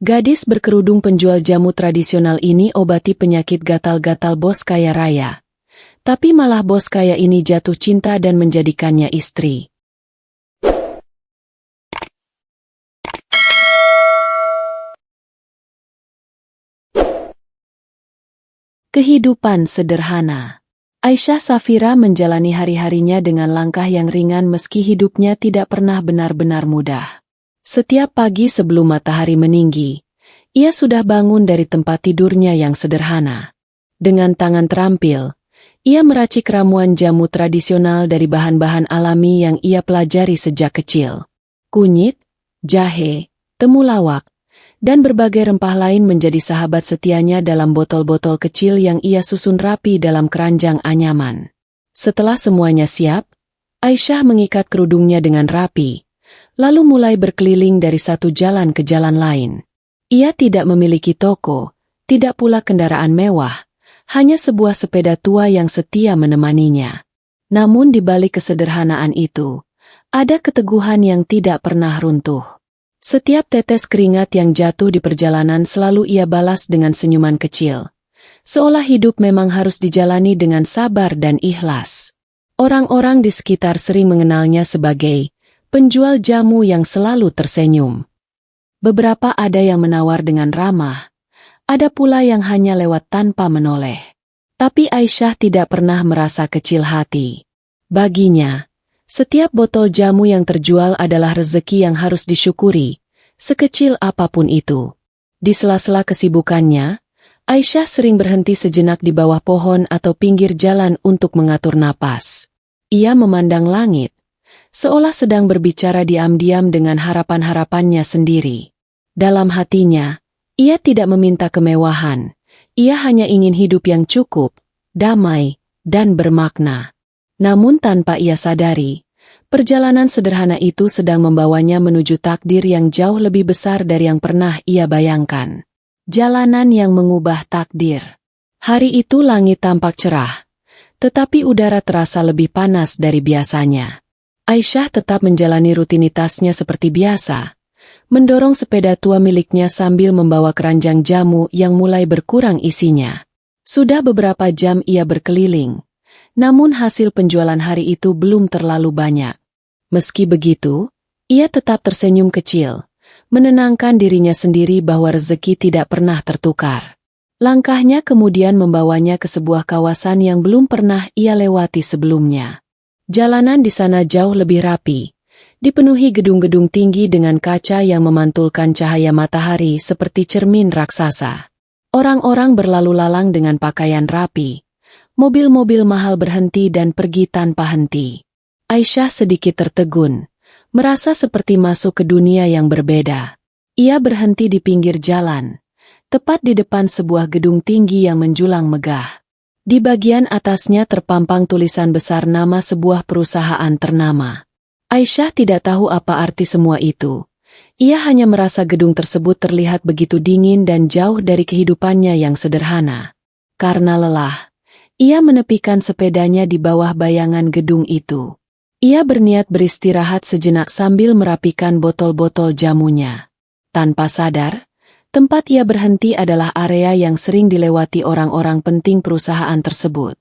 Gadis berkerudung penjual jamu tradisional ini obati penyakit gatal-gatal bos kaya raya. Tapi malah bos kaya ini jatuh cinta dan menjadikannya istri. Kehidupan sederhana. Aisyah Safira menjalani hari-harinya dengan langkah yang ringan meski hidupnya tidak pernah benar-benar mudah. Setiap pagi sebelum matahari meninggi, ia sudah bangun dari tempat tidurnya yang sederhana. Dengan tangan terampil, ia meracik ramuan jamu tradisional dari bahan-bahan alami yang ia pelajari sejak kecil. Kunyit, jahe, temulawak, dan berbagai rempah lain menjadi sahabat setianya dalam botol-botol kecil yang ia susun rapi dalam keranjang anyaman. Setelah semuanya siap, Aisyah mengikat kerudungnya dengan rapi, lalu mulai berkeliling dari satu jalan ke jalan lain. Ia tidak memiliki toko, tidak pula kendaraan mewah, hanya sebuah sepeda tua yang setia menemaninya. Namun di balik kesederhanaan itu, ada keteguhan yang tidak pernah runtuh. Setiap tetes keringat yang jatuh di perjalanan selalu ia balas dengan senyuman kecil. Seolah hidup memang harus dijalani dengan sabar dan ikhlas. Orang-orang di sekitar sering mengenalnya sebagai penjual jamu yang selalu tersenyum. Beberapa ada yang menawar dengan ramah, ada pula yang hanya lewat tanpa menoleh. Tapi Aisyah tidak pernah merasa kecil hati. Baginya, setiap botol jamu yang terjual adalah rezeki yang harus disyukuri, sekecil apapun itu. Di sela-sela kesibukannya, Aisyah sering berhenti sejenak di bawah pohon atau pinggir jalan untuk mengatur napas. Ia memandang langit, seolah sedang berbicara diam-diam dengan harapan-harapannya sendiri. Dalam hatinya, ia tidak meminta kemewahan, ia hanya ingin hidup yang cukup, damai, dan bermakna. Namun tanpa ia sadari, perjalanan sederhana itu sedang membawanya menuju takdir yang jauh lebih besar dari yang pernah ia bayangkan. Jalanan yang mengubah takdir. Hari itu langit tampak cerah, tetapi udara terasa lebih panas dari biasanya. Aisyah tetap menjalani rutinitasnya seperti biasa, mendorong sepeda tua miliknya sambil membawa keranjang jamu yang mulai berkurang isinya. Sudah beberapa jam ia berkeliling, namun hasil penjualan hari itu belum terlalu banyak. Meski begitu, ia tetap tersenyum kecil, menenangkan dirinya sendiri bahwa rezeki tidak pernah tertukar. Langkahnya kemudian membawanya ke sebuah kawasan yang belum pernah ia lewati sebelumnya. Jalanan di sana jauh lebih rapi, dipenuhi gedung-gedung tinggi dengan kaca yang memantulkan cahaya matahari seperti cermin raksasa. Orang-orang berlalu lalang dengan pakaian rapi, mobil-mobil mahal berhenti dan pergi tanpa henti. Aisyah sedikit tertegun, merasa seperti masuk ke dunia yang berbeda. Ia berhenti di pinggir jalan, tepat di depan sebuah gedung tinggi yang menjulang megah. Di bagian atasnya terpampang tulisan besar nama sebuah perusahaan ternama. Aisyah tidak tahu apa arti semua itu. Ia hanya merasa gedung tersebut terlihat begitu dingin dan jauh dari kehidupannya yang sederhana. Karena lelah, ia menepikan sepedanya di bawah bayangan gedung itu. Ia berniat beristirahat sejenak sambil merapikan botol-botol jamunya. Tanpa sadar, tempat ia berhenti adalah area yang sering dilewati orang-orang penting perusahaan tersebut.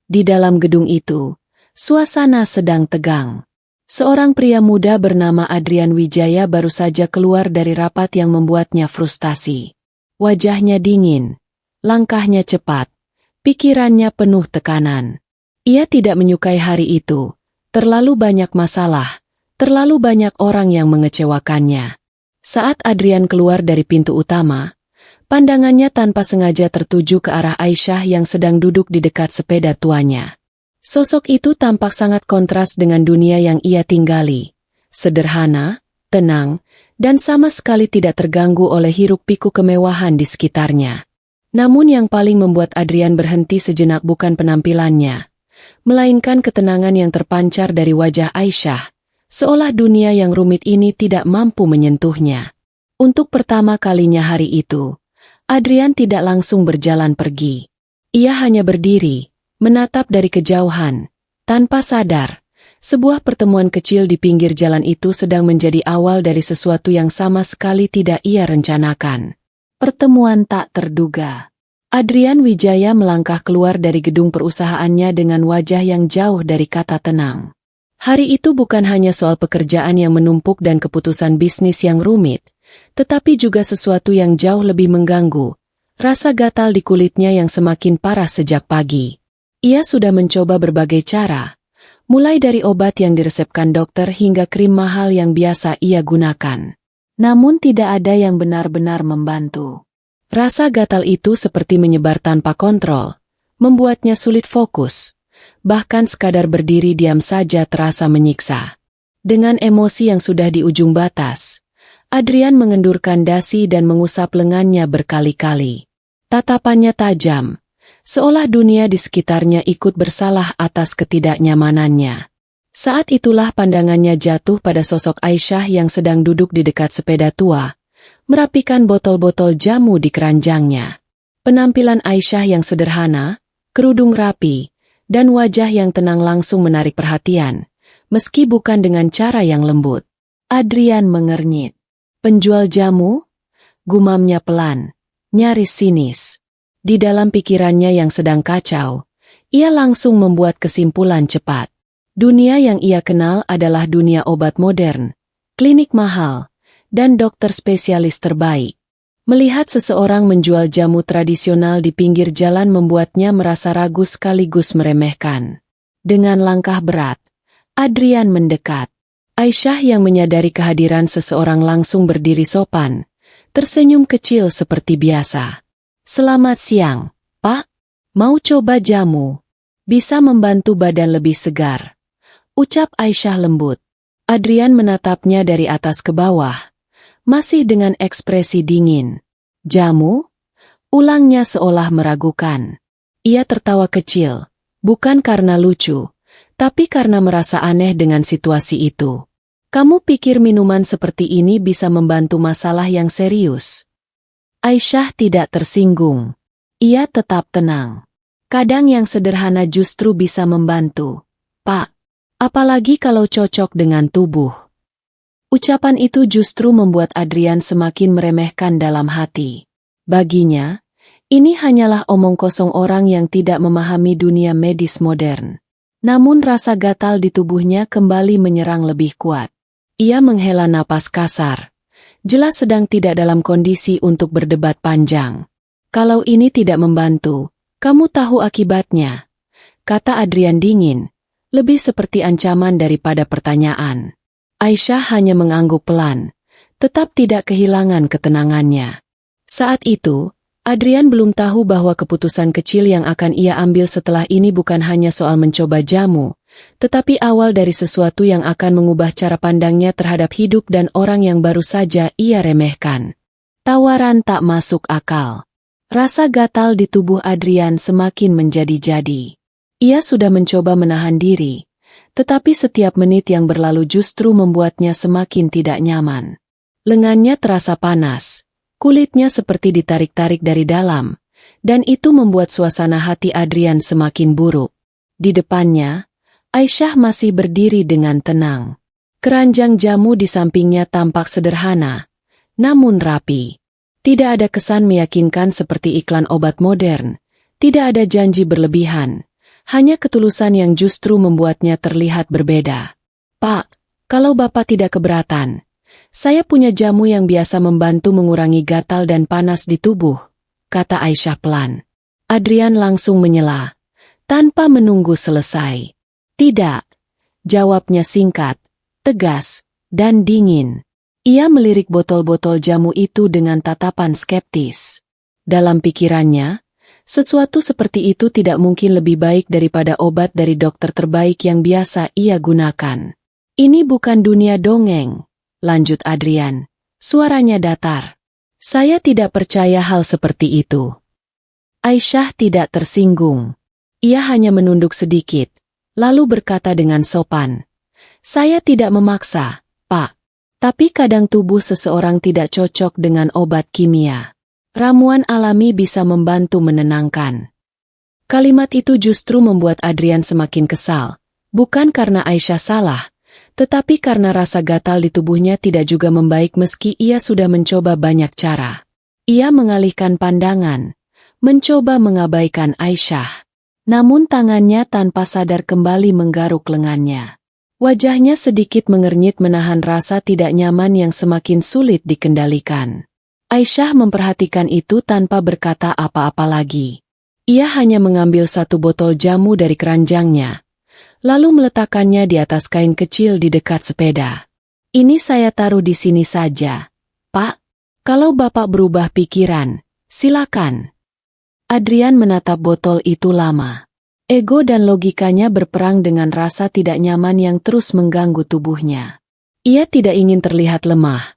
Di dalam gedung itu, suasana sedang tegang. Seorang pria muda bernama Adrian Wijaya baru saja keluar dari rapat yang membuatnya frustasi. Wajahnya dingin, langkahnya cepat, pikirannya penuh tekanan. Ia tidak menyukai hari itu, terlalu banyak masalah, terlalu banyak orang yang mengecewakannya. Saat Adrian keluar dari pintu utama, pandangannya tanpa sengaja tertuju ke arah Aisyah yang sedang duduk di dekat sepeda tuanya. Sosok itu tampak sangat kontras dengan dunia yang ia tinggali. Sederhana, tenang, dan sama sekali tidak terganggu oleh hiruk-pikuk kemewahan di sekitarnya. Namun yang paling membuat Adrian berhenti sejenak bukan penampilannya, melainkan ketenangan yang terpancar dari wajah Aisyah, seolah dunia yang rumit ini tidak mampu menyentuhnya. Untuk pertama kalinya hari itu, Adrian tidak langsung berjalan pergi. Ia hanya berdiri, menatap dari kejauhan, tanpa sadar, Sebuah pertemuan kecil di pinggir jalan itu sedang menjadi awal dari sesuatu yang sama sekali tidak ia rencanakan. Pertemuan tak terduga. Adrian Wijaya melangkah keluar dari gedung perusahaannya dengan wajah yang jauh dari kata tenang. Hari itu bukan hanya soal pekerjaan yang menumpuk dan keputusan bisnis yang rumit, tetapi juga sesuatu yang jauh lebih mengganggu, rasa gatal di kulitnya yang semakin parah sejak pagi. Ia sudah mencoba berbagai cara, mulai dari obat yang diresepkan dokter hingga krim mahal yang biasa ia gunakan. Namun tidak ada yang benar-benar membantu. Rasa gatal itu seperti menyebar tanpa kontrol, membuatnya sulit fokus. Bahkan sekadar berdiri diam saja terasa menyiksa. Dengan emosi yang sudah di ujung batas, Adrian mengendurkan dasi dan mengusap lengannya berkali-kali. Tatapannya tajam, seolah dunia di sekitarnya ikut bersalah atas ketidaknyamanannya. Saat itulah pandangannya jatuh pada sosok Aisyah yang sedang duduk di dekat sepeda tua, merapikan botol-botol jamu di keranjangnya. Penampilan Aisyah yang sederhana, kerudung rapi, dan wajah yang tenang langsung menarik perhatian, meski bukan dengan cara yang lembut. Adrian mengernyit. Penjual jamu? Gumamnya pelan, nyaris sinis. Di dalam pikirannya yang sedang kacau, ia langsung membuat kesimpulan cepat. Dunia yang ia kenal adalah dunia obat modern, klinik mahal, dan dokter spesialis terbaik. Melihat seseorang menjual jamu tradisional di pinggir jalan membuatnya merasa ragu sekaligus meremehkan. Dengan langkah berat, Adrian mendekat. Aisyah yang menyadari kehadiran seseorang langsung berdiri sopan, tersenyum kecil seperti biasa. "Selamat siang, Pak. Mau coba jamu? Bisa membantu badan lebih segar," ucap Aisyah lembut. Adrian menatapnya dari atas ke bawah, masih dengan ekspresi dingin. "Jamu?" ulangnya seolah meragukan. Ia tertawa kecil, bukan karena lucu, tapi karena merasa aneh dengan situasi itu. "Kamu pikir minuman seperti ini bisa membantu masalah yang serius?" Aisyah tidak tersinggung. Ia tetap tenang. "Kadang yang sederhana justru bisa membantu, Pak. Apalagi kalau cocok dengan tubuh." Ucapan itu justru membuat Adrian semakin meremehkan dalam hati. Baginya, ini hanyalah omong kosong orang yang tidak memahami dunia medis modern. Namun rasa gatal di tubuhnya kembali menyerang lebih kuat. Ia menghela napas kasar. Jelas sedang tidak dalam kondisi untuk berdebat panjang. "Kalau ini tidak membantu, kamu tahu akibatnya," kata Adrian dingin, lebih seperti ancaman daripada pertanyaan. Aisyah hanya mengangguk pelan, tetap tidak kehilangan ketenangannya. Saat itu, Adrian belum tahu bahwa keputusan kecil yang akan ia ambil setelah ini bukan hanya soal mencoba jamu, tetapi awal dari sesuatu yang akan mengubah cara pandangnya terhadap hidup dan orang yang baru saja ia remehkan. Tawaran tak masuk akal. Rasa gatal di tubuh Adrian semakin menjadi-jadi. Ia sudah mencoba menahan diri, tetapi setiap menit yang berlalu justru membuatnya semakin tidak nyaman. Lengannya terasa panas, kulitnya seperti ditarik-tarik dari dalam, dan itu membuat suasana hati Adrian semakin buruk. Di depannya, Aisyah masih berdiri dengan tenang. Keranjang jamu di sampingnya tampak sederhana, namun rapi. Tidak ada kesan meyakinkan seperti iklan obat modern, tidak ada janji berlebihan. Hanya ketulusan yang justru membuatnya terlihat berbeda. "Pak, kalau Bapak tidak keberatan, saya punya jamu yang biasa membantu mengurangi gatal dan panas di tubuh," kata Aisyah pelan. Adrian langsung menyela, tanpa menunggu selesai. "Tidak," jawabnya singkat, tegas, dan dingin. Ia melirik botol-botol jamu itu dengan tatapan skeptis. Dalam pikirannya, sesuatu seperti itu tidak mungkin lebih baik daripada obat dari dokter terbaik yang biasa ia gunakan. "Ini bukan dunia dongeng," lanjut Adrian. Suaranya datar. "Saya tidak percaya hal seperti itu." Aisyah tidak tersinggung. Ia hanya menunduk sedikit, lalu berkata dengan sopan, "Saya tidak memaksa, Pak. Tapi kadang tubuh seseorang tidak cocok dengan obat kimia. Ramuan alami bisa membantu menenangkan." Kalimat itu justru membuat Adrian semakin kesal, Bukan karena Aisyah salah, tetapi karena rasa gatal di tubuhnya tidak juga membaik meski ia sudah mencoba banyak cara. Ia mengalihkan pandangan, mencoba mengabaikan Aisyah. Namun tangannya tanpa sadar kembali menggaruk lengannya. Wajahnya sedikit mengernyit menahan rasa tidak nyaman yang semakin sulit dikendalikan. Aisyah memperhatikan itu tanpa berkata apa-apa lagi. Ia hanya mengambil satu botol jamu dari keranjangnya, lalu meletakkannya di atas kain kecil di dekat sepeda. Ini saya taruh di sini saja, Pak. Kalau Bapak berubah pikiran, silakan. Adrian menatap botol itu lama. Ego dan logikanya berperang dengan rasa tidak nyaman yang terus mengganggu tubuhnya. Ia tidak ingin terlihat lemah,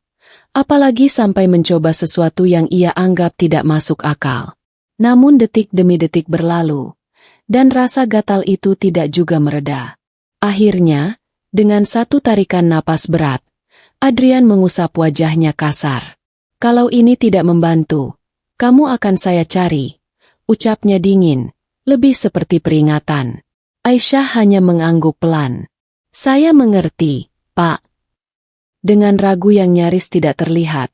apalagi sampai mencoba sesuatu yang ia anggap tidak masuk akal. Namun detik demi detik berlalu, dan rasa gatal itu tidak juga mereda. Akhirnya, dengan satu tarikan napas berat, Adrian mengusap wajahnya kasar. Kalau ini tidak membantu, kamu akan saya cari, ucapnya dingin. Lebih seperti peringatan. Aisyah hanya mengangguk pelan. Saya mengerti, Pak. Dengan ragu yang nyaris tidak terlihat,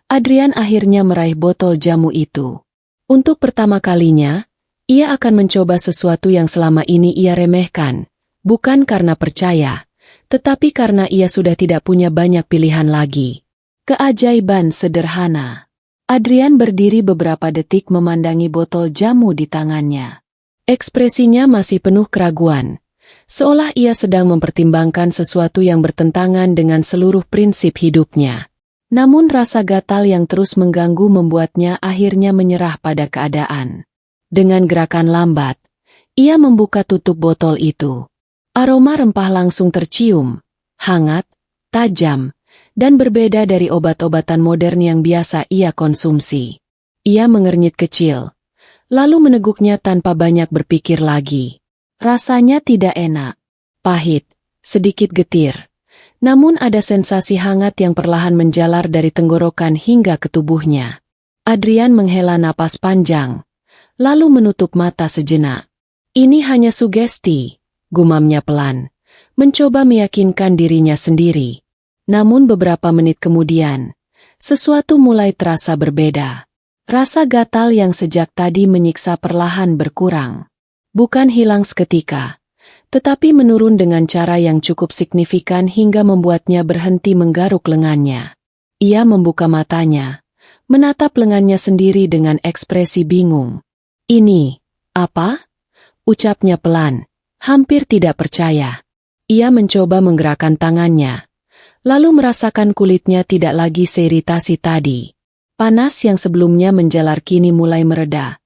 Adrian akhirnya meraih botol jamu itu. Untuk pertama kalinya, ia akan mencoba sesuatu yang selama ini ia remehkan, bukan karena percaya, tetapi karena ia sudah tidak punya banyak pilihan lagi. Keajaiban sederhana. Adrian berdiri beberapa detik memandangi botol jamu di tangannya. Ekspresinya masih penuh keraguan, seolah ia sedang mempertimbangkan sesuatu yang bertentangan dengan seluruh prinsip hidupnya. Namun rasa gatal yang terus mengganggu membuatnya akhirnya menyerah pada keadaan. Dengan gerakan lambat, ia membuka tutup botol itu. Aroma rempah langsung tercium, hangat, tajam, dan berbeda dari obat-obatan modern yang biasa ia konsumsi. Ia mengernyit kecil, lalu meneguknya tanpa banyak berpikir lagi. Rasanya tidak enak, pahit, sedikit getir. Namun ada sensasi hangat yang perlahan menjalar dari tenggorokan hingga ke tubuhnya. Adrian menghela napas panjang, lalu menutup mata sejenak. Ini hanya sugesti, gumamnya pelan, mencoba meyakinkan dirinya sendiri. Namun beberapa menit kemudian, sesuatu mulai terasa berbeda. Rasa gatal yang sejak tadi menyiksa perlahan berkurang. Bukan hilang seketika, tetapi menurun dengan cara yang cukup signifikan hingga membuatnya berhenti menggaruk lengannya. Ia membuka matanya, menatap lengannya sendiri dengan ekspresi bingung. Ini, apa? Ucapnya pelan, hampir tidak percaya. Ia mencoba menggerakkan tangannya, lalu merasakan kulitnya tidak lagi seiritasi tadi. Panas yang sebelumnya menjalar kini mulai mereda,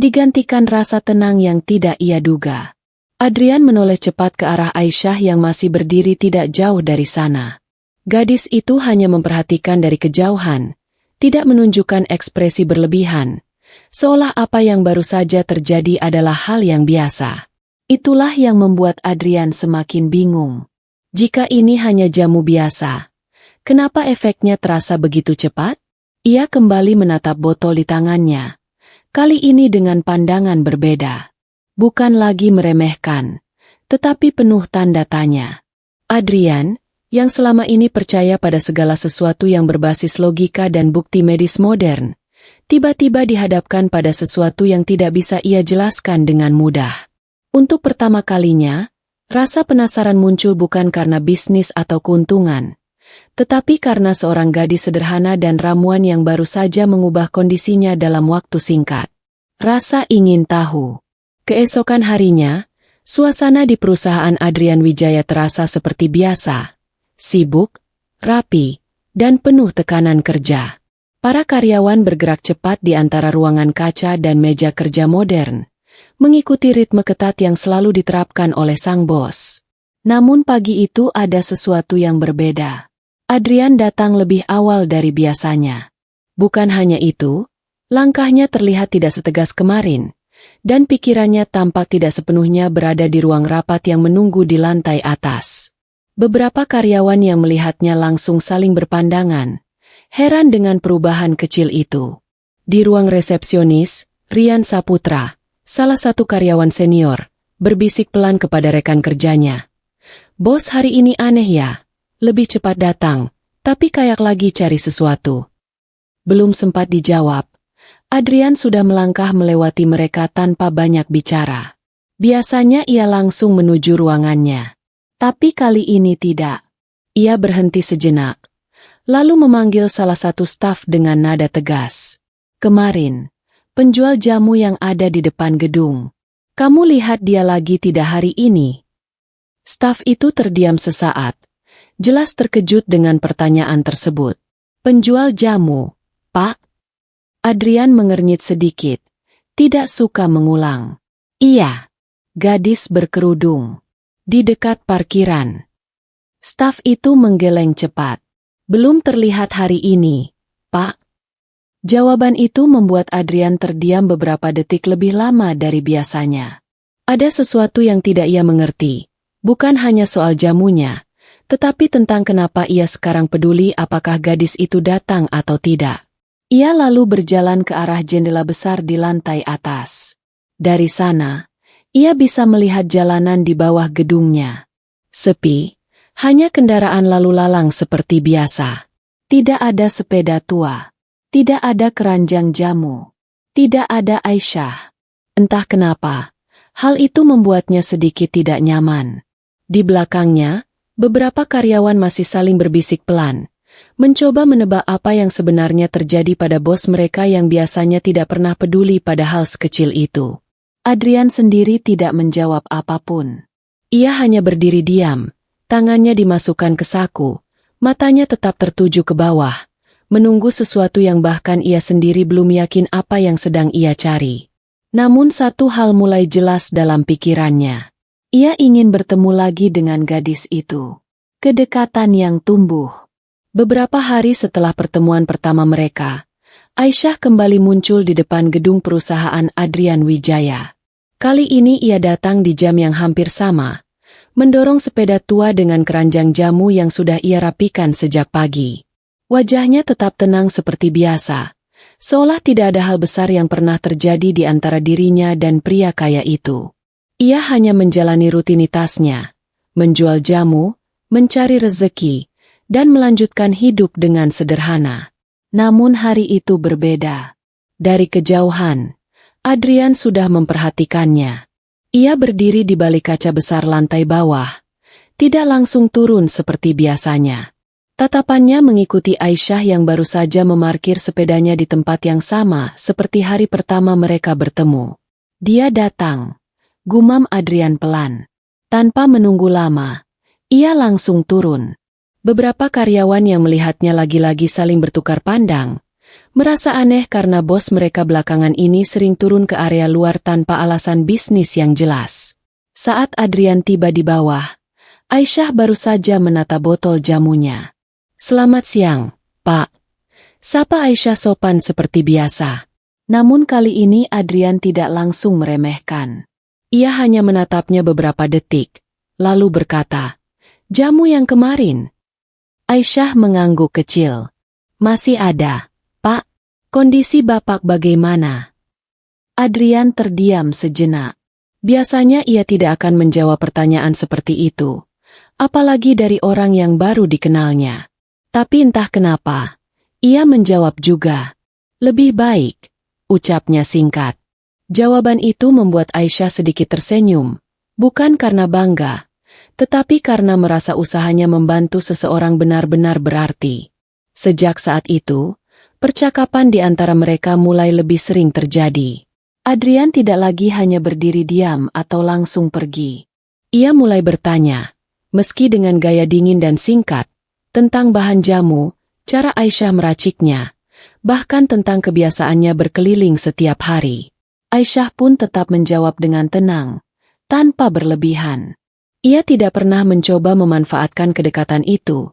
digantikan rasa tenang yang tidak ia duga. Adrian menoleh cepat ke arah Aisyah yang masih berdiri tidak jauh dari sana. Gadis itu hanya memperhatikan dari kejauhan, tidak menunjukkan ekspresi berlebihan, seolah apa yang baru saja terjadi adalah hal yang biasa. Itulah yang membuat Adrian semakin bingung. Jika ini hanya jamu biasa, kenapa efeknya terasa begitu cepat? Ia kembali menatap botol di tangannya, kali ini dengan pandangan berbeda. Bukan lagi meremehkan, tetapi penuh tanda tanya. Adrian, yang selama ini percaya pada segala sesuatu yang berbasis logika dan bukti medis modern, tiba-tiba dihadapkan pada sesuatu yang tidak bisa ia jelaskan dengan mudah. Untuk pertama kalinya, rasa penasaran muncul bukan karena bisnis atau keuntungan, tetapi karena seorang gadis sederhana dan ramuan yang baru saja mengubah kondisinya dalam waktu singkat. Rasa ingin tahu. Keesokan harinya, suasana di perusahaan Adrian Wijaya terasa seperti biasa. Sibuk, rapi, dan penuh tekanan kerja. Para karyawan bergerak cepat di antara ruangan kaca dan meja kerja modern, mengikuti ritme ketat yang selalu diterapkan oleh sang bos. Namun pagi itu ada sesuatu yang berbeda. Adrian datang lebih awal dari biasanya. Bukan hanya itu, langkahnya terlihat tidak setegas kemarin, dan pikirannya tampak tidak sepenuhnya berada di ruang rapat yang menunggu di lantai atas. Beberapa karyawan yang melihatnya langsung saling berpandangan, heran dengan perubahan kecil itu. Di ruang resepsionis, Rian Saputra, salah satu karyawan senior, berbisik pelan kepada rekan kerjanya. "Bos hari ini aneh ya, lebih cepat datang, tapi kayak lagi cari sesuatu." Belum sempat dijawab, Adrian sudah melangkah melewati mereka tanpa banyak bicara. Biasanya ia langsung menuju ruangannya. Tapi kali ini tidak. Ia berhenti sejenak, lalu memanggil salah satu staf dengan nada tegas. "Kemarin, penjual jamu yang ada di depan gedung. Kamu lihat dia lagi tidak hari ini?" Staf itu terdiam sesaat, jelas terkejut dengan pertanyaan tersebut. "Penjual jamu, Pak?" Adrian mengernyit sedikit, tidak suka mengulang. "Iya, gadis berkerudung. Di dekat parkiran." Staf itu menggeleng cepat. "Belum terlihat hari ini, Pak." Jawaban itu membuat Adrian terdiam beberapa detik lebih lama dari biasanya. Ada sesuatu yang tidak ia mengerti, bukan hanya soal jamunya, tetapi tentang kenapa ia sekarang peduli apakah gadis itu datang atau tidak. Ia lalu berjalan ke arah jendela besar di lantai atas. Dari sana, ia bisa melihat jalanan di bawah gedungnya. Sepi, hanya kendaraan lalu lalang seperti biasa. Tidak ada sepeda tua. Tidak ada keranjang jamu. Tidak ada Aisyah. Entah kenapa, hal itu membuatnya sedikit tidak nyaman. Di belakangnya, beberapa karyawan masih saling berbisik pelan, mencoba menebak apa yang sebenarnya terjadi pada bos mereka yang biasanya tidak pernah peduli pada hal sekecil itu. Adrian sendiri tidak menjawab apapun. Ia hanya berdiri diam, tangannya dimasukkan ke saku, matanya tetap tertuju ke bawah, menunggu sesuatu yang bahkan ia sendiri belum yakin apa yang sedang ia cari. Namun satu hal mulai jelas dalam pikirannya. Ia ingin bertemu lagi dengan gadis itu. Kedekatan yang tumbuh. Beberapa hari setelah pertemuan pertama mereka, Aisyah kembali muncul di depan gedung perusahaan Adrian Wijaya. Kali ini ia datang di jam yang hampir sama, mendorong sepeda tua dengan keranjang jamu yang sudah ia rapikan sejak pagi. Wajahnya tetap tenang seperti biasa, seolah tidak ada hal besar yang pernah terjadi di antara dirinya dan pria kaya itu. Ia hanya menjalani rutinitasnya, menjual jamu, mencari rezeki, dan melanjutkan hidup dengan sederhana. Namun hari itu berbeda. Dari kejauhan, Adrian sudah memperhatikannya. Ia berdiri di balik kaca besar lantai bawah, tidak langsung turun seperti biasanya. Tatapannya mengikuti Aisyah yang baru saja memarkir sepedanya di tempat yang sama seperti hari pertama mereka bertemu. "Dia datang," gumam Adrian pelan. Tanpa menunggu lama, ia langsung turun. Beberapa karyawan yang melihatnya lagi-lagi saling bertukar pandang, merasa aneh karena bos mereka belakangan ini sering turun ke area luar tanpa alasan bisnis yang jelas. Saat Adrian tiba di bawah, Aisyah baru saja menata botol jamunya. "Selamat siang, Pak." Sapa Aisyah sopan seperti biasa. Namun kali ini Adrian tidak langsung meremehkan. Ia hanya menatapnya beberapa detik, lalu berkata, "Jamu yang kemarin?" Aisyah mengangguk kecil. "Masih ada, Pak. Kondisi Bapak bagaimana?" Adrian terdiam sejenak. Biasanya ia tidak akan menjawab pertanyaan seperti itu, apalagi dari orang yang baru dikenalnya. Tapi entah kenapa, ia menjawab juga. "Lebih baik," ucapnya singkat. Jawaban itu membuat Aisyah sedikit tersenyum, bukan karena bangga, tetapi karena merasa usahanya membantu seseorang benar-benar berarti. Sejak saat itu, percakapan di antara mereka mulai lebih sering terjadi. Adrian tidak lagi hanya berdiri diam atau langsung pergi. Ia mulai bertanya, meski dengan gaya dingin dan singkat, tentang bahan jamu, cara Aisyah meraciknya, bahkan tentang kebiasaannya berkeliling setiap hari. Aisyah pun tetap menjawab dengan tenang, tanpa berlebihan. Ia tidak pernah mencoba memanfaatkan kedekatan itu,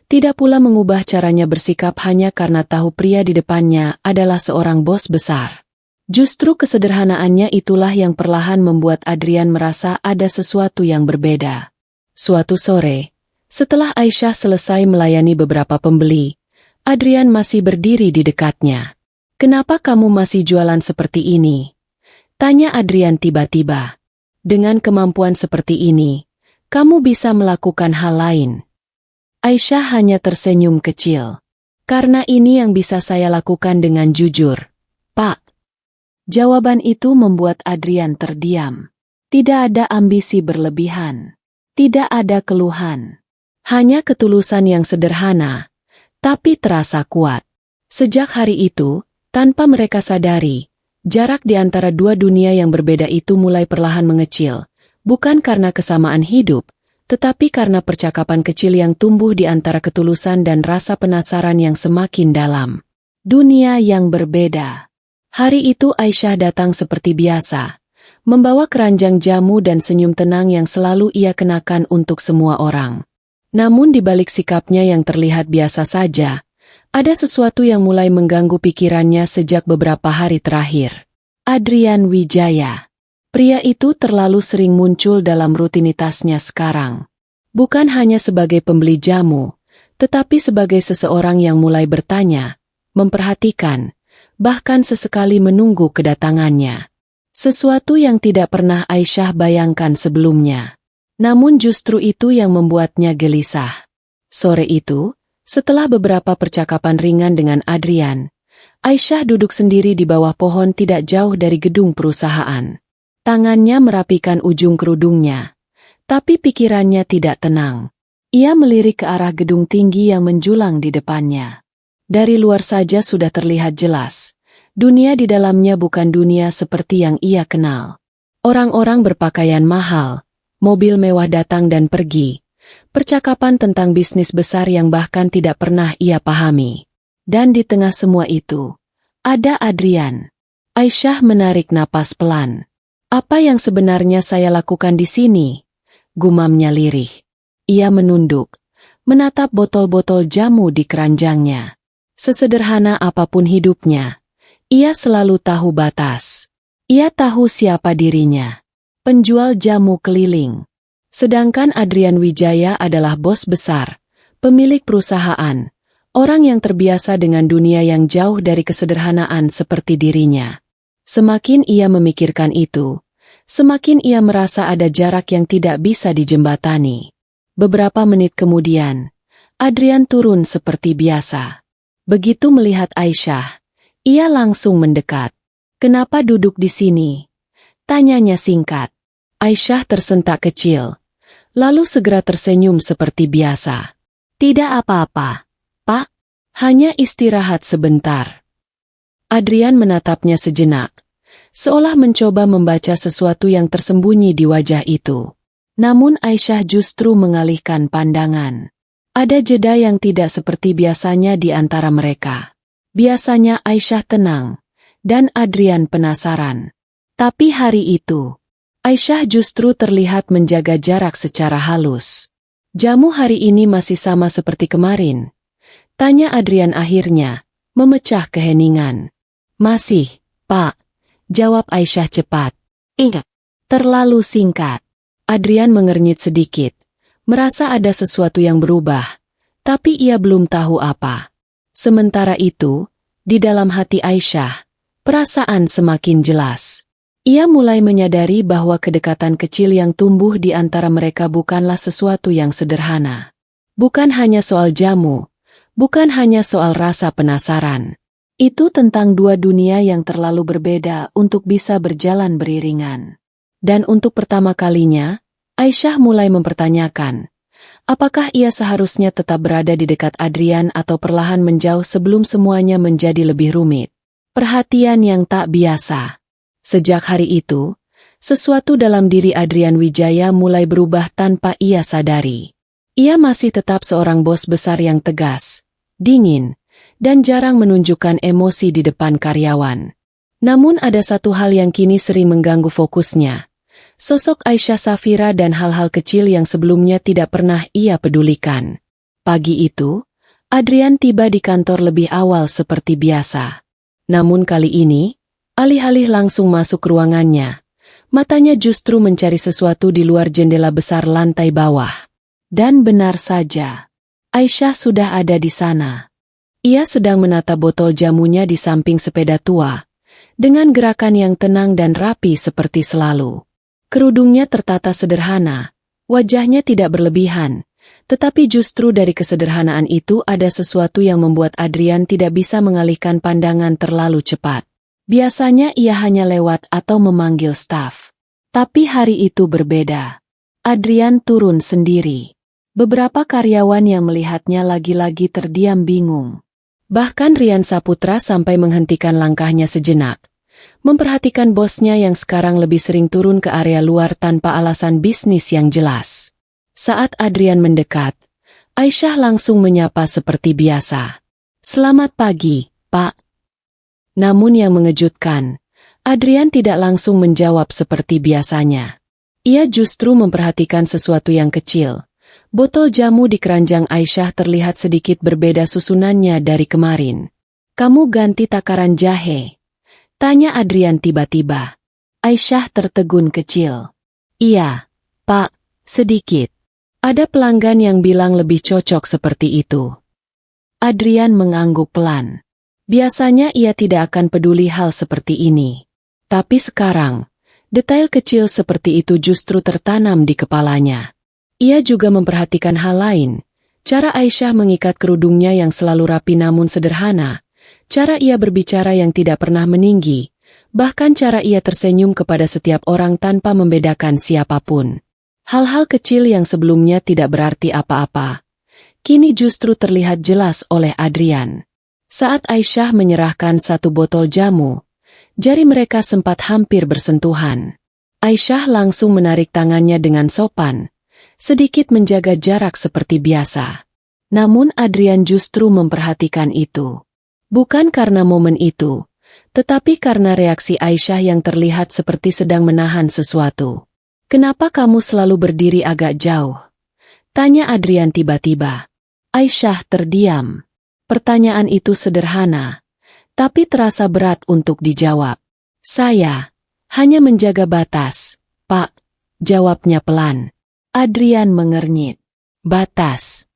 tidak pula mengubah caranya bersikap hanya karena tahu pria di depannya adalah seorang bos besar. Justru kesederhanaannya itulah yang perlahan membuat Adrian merasa ada sesuatu yang berbeda. Suatu sore, setelah Aisyah selesai melayani beberapa pembeli, Adrian masih berdiri di dekatnya. "Kenapa kamu masih jualan seperti ini?" tanya Adrian tiba-tiba. Dengan kemampuan seperti ini, kamu bisa melakukan hal lain. Aisyah hanya tersenyum kecil. Karena ini yang bisa saya lakukan dengan jujur, Pak. Jawaban itu membuat Adrian terdiam. Tidak ada ambisi berlebihan. Tidak ada keluhan. Hanya ketulusan yang sederhana, tapi terasa kuat. Sejak hari itu, tanpa mereka sadari, jarak di antara dua dunia yang berbeda itu mulai perlahan mengecil, bukan karena kesamaan hidup, tetapi karena percakapan kecil yang tumbuh di antara ketulusan dan rasa penasaran yang semakin dalam. Dunia yang berbeda. Hari itu Aisyah datang seperti biasa, membawa keranjang jamu dan senyum tenang yang selalu ia kenakan untuk semua orang. Namun di balik sikapnya yang terlihat biasa saja, ada sesuatu yang mulai mengganggu pikirannya sejak beberapa hari terakhir. Adrian Wijaya. Pria itu terlalu sering muncul dalam rutinitasnya sekarang. Bukan hanya sebagai pembeli jamu, tetapi sebagai seseorang yang mulai bertanya, memperhatikan, bahkan sesekali menunggu kedatangannya. Sesuatu yang tidak pernah Aisyah bayangkan sebelumnya. Namun justru itu yang membuatnya gelisah. Sore itu, setelah beberapa percakapan ringan dengan Adrian, Aisyah duduk sendiri di bawah pohon tidak jauh dari gedung perusahaan. Tangannya merapikan ujung kerudungnya, tapi pikirannya tidak tenang. Ia melirik ke arah gedung tinggi yang menjulang di depannya. Dari luar saja sudah terlihat jelas, dunia di dalamnya bukan dunia seperti yang ia kenal. Orang-orang berpakaian mahal, mobil mewah datang dan pergi, percakapan tentang bisnis besar yang bahkan tidak pernah ia pahami. Dan di tengah semua itu, ada Adrian. Aisyah menarik napas pelan. Apa yang sebenarnya saya lakukan di sini? Gumamnya lirih. Ia menunduk, menatap botol-botol jamu di keranjangnya. Sesederhana apapun hidupnya, ia selalu tahu batas. Ia tahu siapa dirinya. Penjual jamu keliling. Sedangkan Adrian Wijaya adalah bos besar, pemilik perusahaan, orang yang terbiasa dengan dunia yang jauh dari kesederhanaan seperti dirinya. Semakin ia memikirkan itu, semakin ia merasa ada jarak yang tidak bisa dijembatani. Beberapa menit kemudian, Adrian turun seperti biasa. Begitu melihat Aisyah, ia langsung mendekat. "Kenapa duduk di sini?" tanyanya singkat. Aisyah tersentak kecil, lalu segera tersenyum seperti biasa. "Tidak apa-apa, Pak. Hanya istirahat sebentar." Adrian menatapnya sejenak, seolah mencoba membaca sesuatu yang tersembunyi di wajah itu. Namun Aisyah justru mengalihkan pandangan. Ada jeda yang tidak seperti biasanya di antara mereka. Biasanya Aisyah tenang, dan Adrian penasaran. Tapi hari itu, Aisyah justru terlihat menjaga jarak secara halus. "Jamu hari ini masih sama seperti kemarin?" tanya Adrian akhirnya, memecah keheningan. "Masih, Pak," jawab Aisyah cepat. "Ingat, terlalu singkat." Adrian mengernyit sedikit, merasa ada sesuatu yang berubah, tapi ia belum tahu apa. Sementara itu, di dalam hati Aisyah, perasaan semakin jelas. Ia mulai menyadari bahwa kedekatan kecil yang tumbuh di antara mereka bukanlah sesuatu yang sederhana. Bukan hanya soal jamu, bukan hanya soal rasa penasaran. Itu tentang dua dunia yang terlalu berbeda untuk bisa berjalan beriringan. Dan untuk pertama kalinya, Aisyah mulai mempertanyakan, apakah ia seharusnya tetap berada di dekat Adrian atau perlahan menjauh sebelum semuanya menjadi lebih rumit. Perhatian yang tak biasa. Sejak hari itu, sesuatu dalam diri Adrian Wijaya mulai berubah tanpa ia sadari. Ia masih tetap seorang bos besar yang tegas, dingin, dan jarang menunjukkan emosi di depan karyawan. Namun ada satu hal yang kini sering mengganggu fokusnya. Sosok Aisyah Safira dan hal-hal kecil yang sebelumnya tidak pernah ia pedulikan. Pagi itu, Adrian tiba di kantor lebih awal seperti biasa. Namun kali ini, alih-alih langsung masuk ruangannya, matanya justru mencari sesuatu di luar jendela besar lantai bawah. Dan benar saja, Aisyah sudah ada di sana. Ia sedang menata botol jamunya di samping sepeda tua, dengan gerakan yang tenang dan rapi seperti selalu. Kerudungnya tertata sederhana, wajahnya tidak berlebihan, tetapi justru dari kesederhanaan itu ada sesuatu yang membuat Adrian tidak bisa mengalihkan pandangan terlalu cepat. Biasanya ia hanya lewat atau memanggil staf. Tapi hari itu berbeda. Adrian turun sendiri. Beberapa karyawan yang melihatnya lagi-lagi terdiam bingung. Bahkan Rian Saputra sampai menghentikan langkahnya sejenak, memperhatikan bosnya yang sekarang lebih sering turun ke area luar tanpa alasan bisnis yang jelas. Saat Adrian mendekat, Aisyah langsung menyapa seperti biasa. "Selamat pagi, Pak." Namun yang mengejutkan, Adrian tidak langsung menjawab seperti biasanya. Ia justru memperhatikan sesuatu yang kecil. Botol jamu di keranjang Aisyah terlihat sedikit berbeda susunannya dari kemarin. "Kamu ganti takaran jahe?" tanya Adrian tiba-tiba. Aisyah tertegun kecil. "Iya, Pak, sedikit. Ada pelanggan yang bilang lebih cocok seperti itu." Adrian mengangguk pelan. Biasanya ia tidak akan peduli hal seperti ini. Tapi sekarang, detail kecil seperti itu justru tertanam di kepalanya. Ia juga memperhatikan hal lain. Cara Aisyah mengikat kerudungnya yang selalu rapi namun sederhana. Cara ia berbicara yang tidak pernah meninggi. Bahkan cara ia tersenyum kepada setiap orang tanpa membedakan siapapun. Hal-hal kecil yang sebelumnya tidak berarti apa-apa, kini justru terlihat jelas oleh Adrian. Saat Aisyah menyerahkan satu botol jamu, jari mereka sempat hampir bersentuhan. Aisyah langsung menarik tangannya dengan sopan, sedikit menjaga jarak seperti biasa. Namun Adrian justru memperhatikan itu. Bukan karena momen itu, tetapi karena reaksi Aisyah yang terlihat seperti sedang menahan sesuatu. "Kenapa kamu selalu berdiri agak jauh?" tanya Adrian tiba-tiba. Aisyah terdiam. Pertanyaan itu sederhana, tapi terasa berat untuk dijawab. "Saya hanya menjaga batas, Pak," jawabnya pelan. Adrian mengernyit. "Batas?"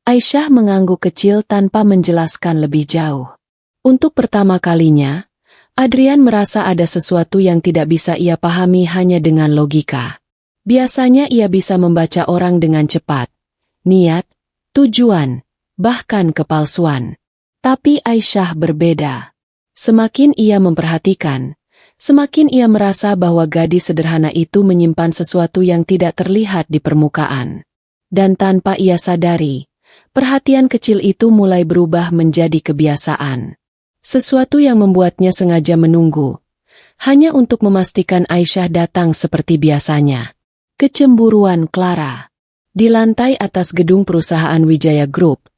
Aisyah mengangguk kecil tanpa menjelaskan lebih jauh. Untuk pertama kalinya, Adrian merasa ada sesuatu yang tidak bisa ia pahami hanya dengan logika. Biasanya ia bisa membaca orang dengan cepat, niat, tujuan, bahkan kepalsuan. Tapi Aisyah berbeda. Semakin ia memperhatikan, semakin ia merasa bahwa gadis sederhana itu menyimpan sesuatu yang tidak terlihat di permukaan. Dan tanpa ia sadari, perhatian kecil itu mulai berubah menjadi kebiasaan. Sesuatu yang membuatnya sengaja menunggu, hanya untuk memastikan Aisyah datang seperti biasanya. Kecemburuan Clara. Di lantai atas gedung perusahaan Wijaya Group,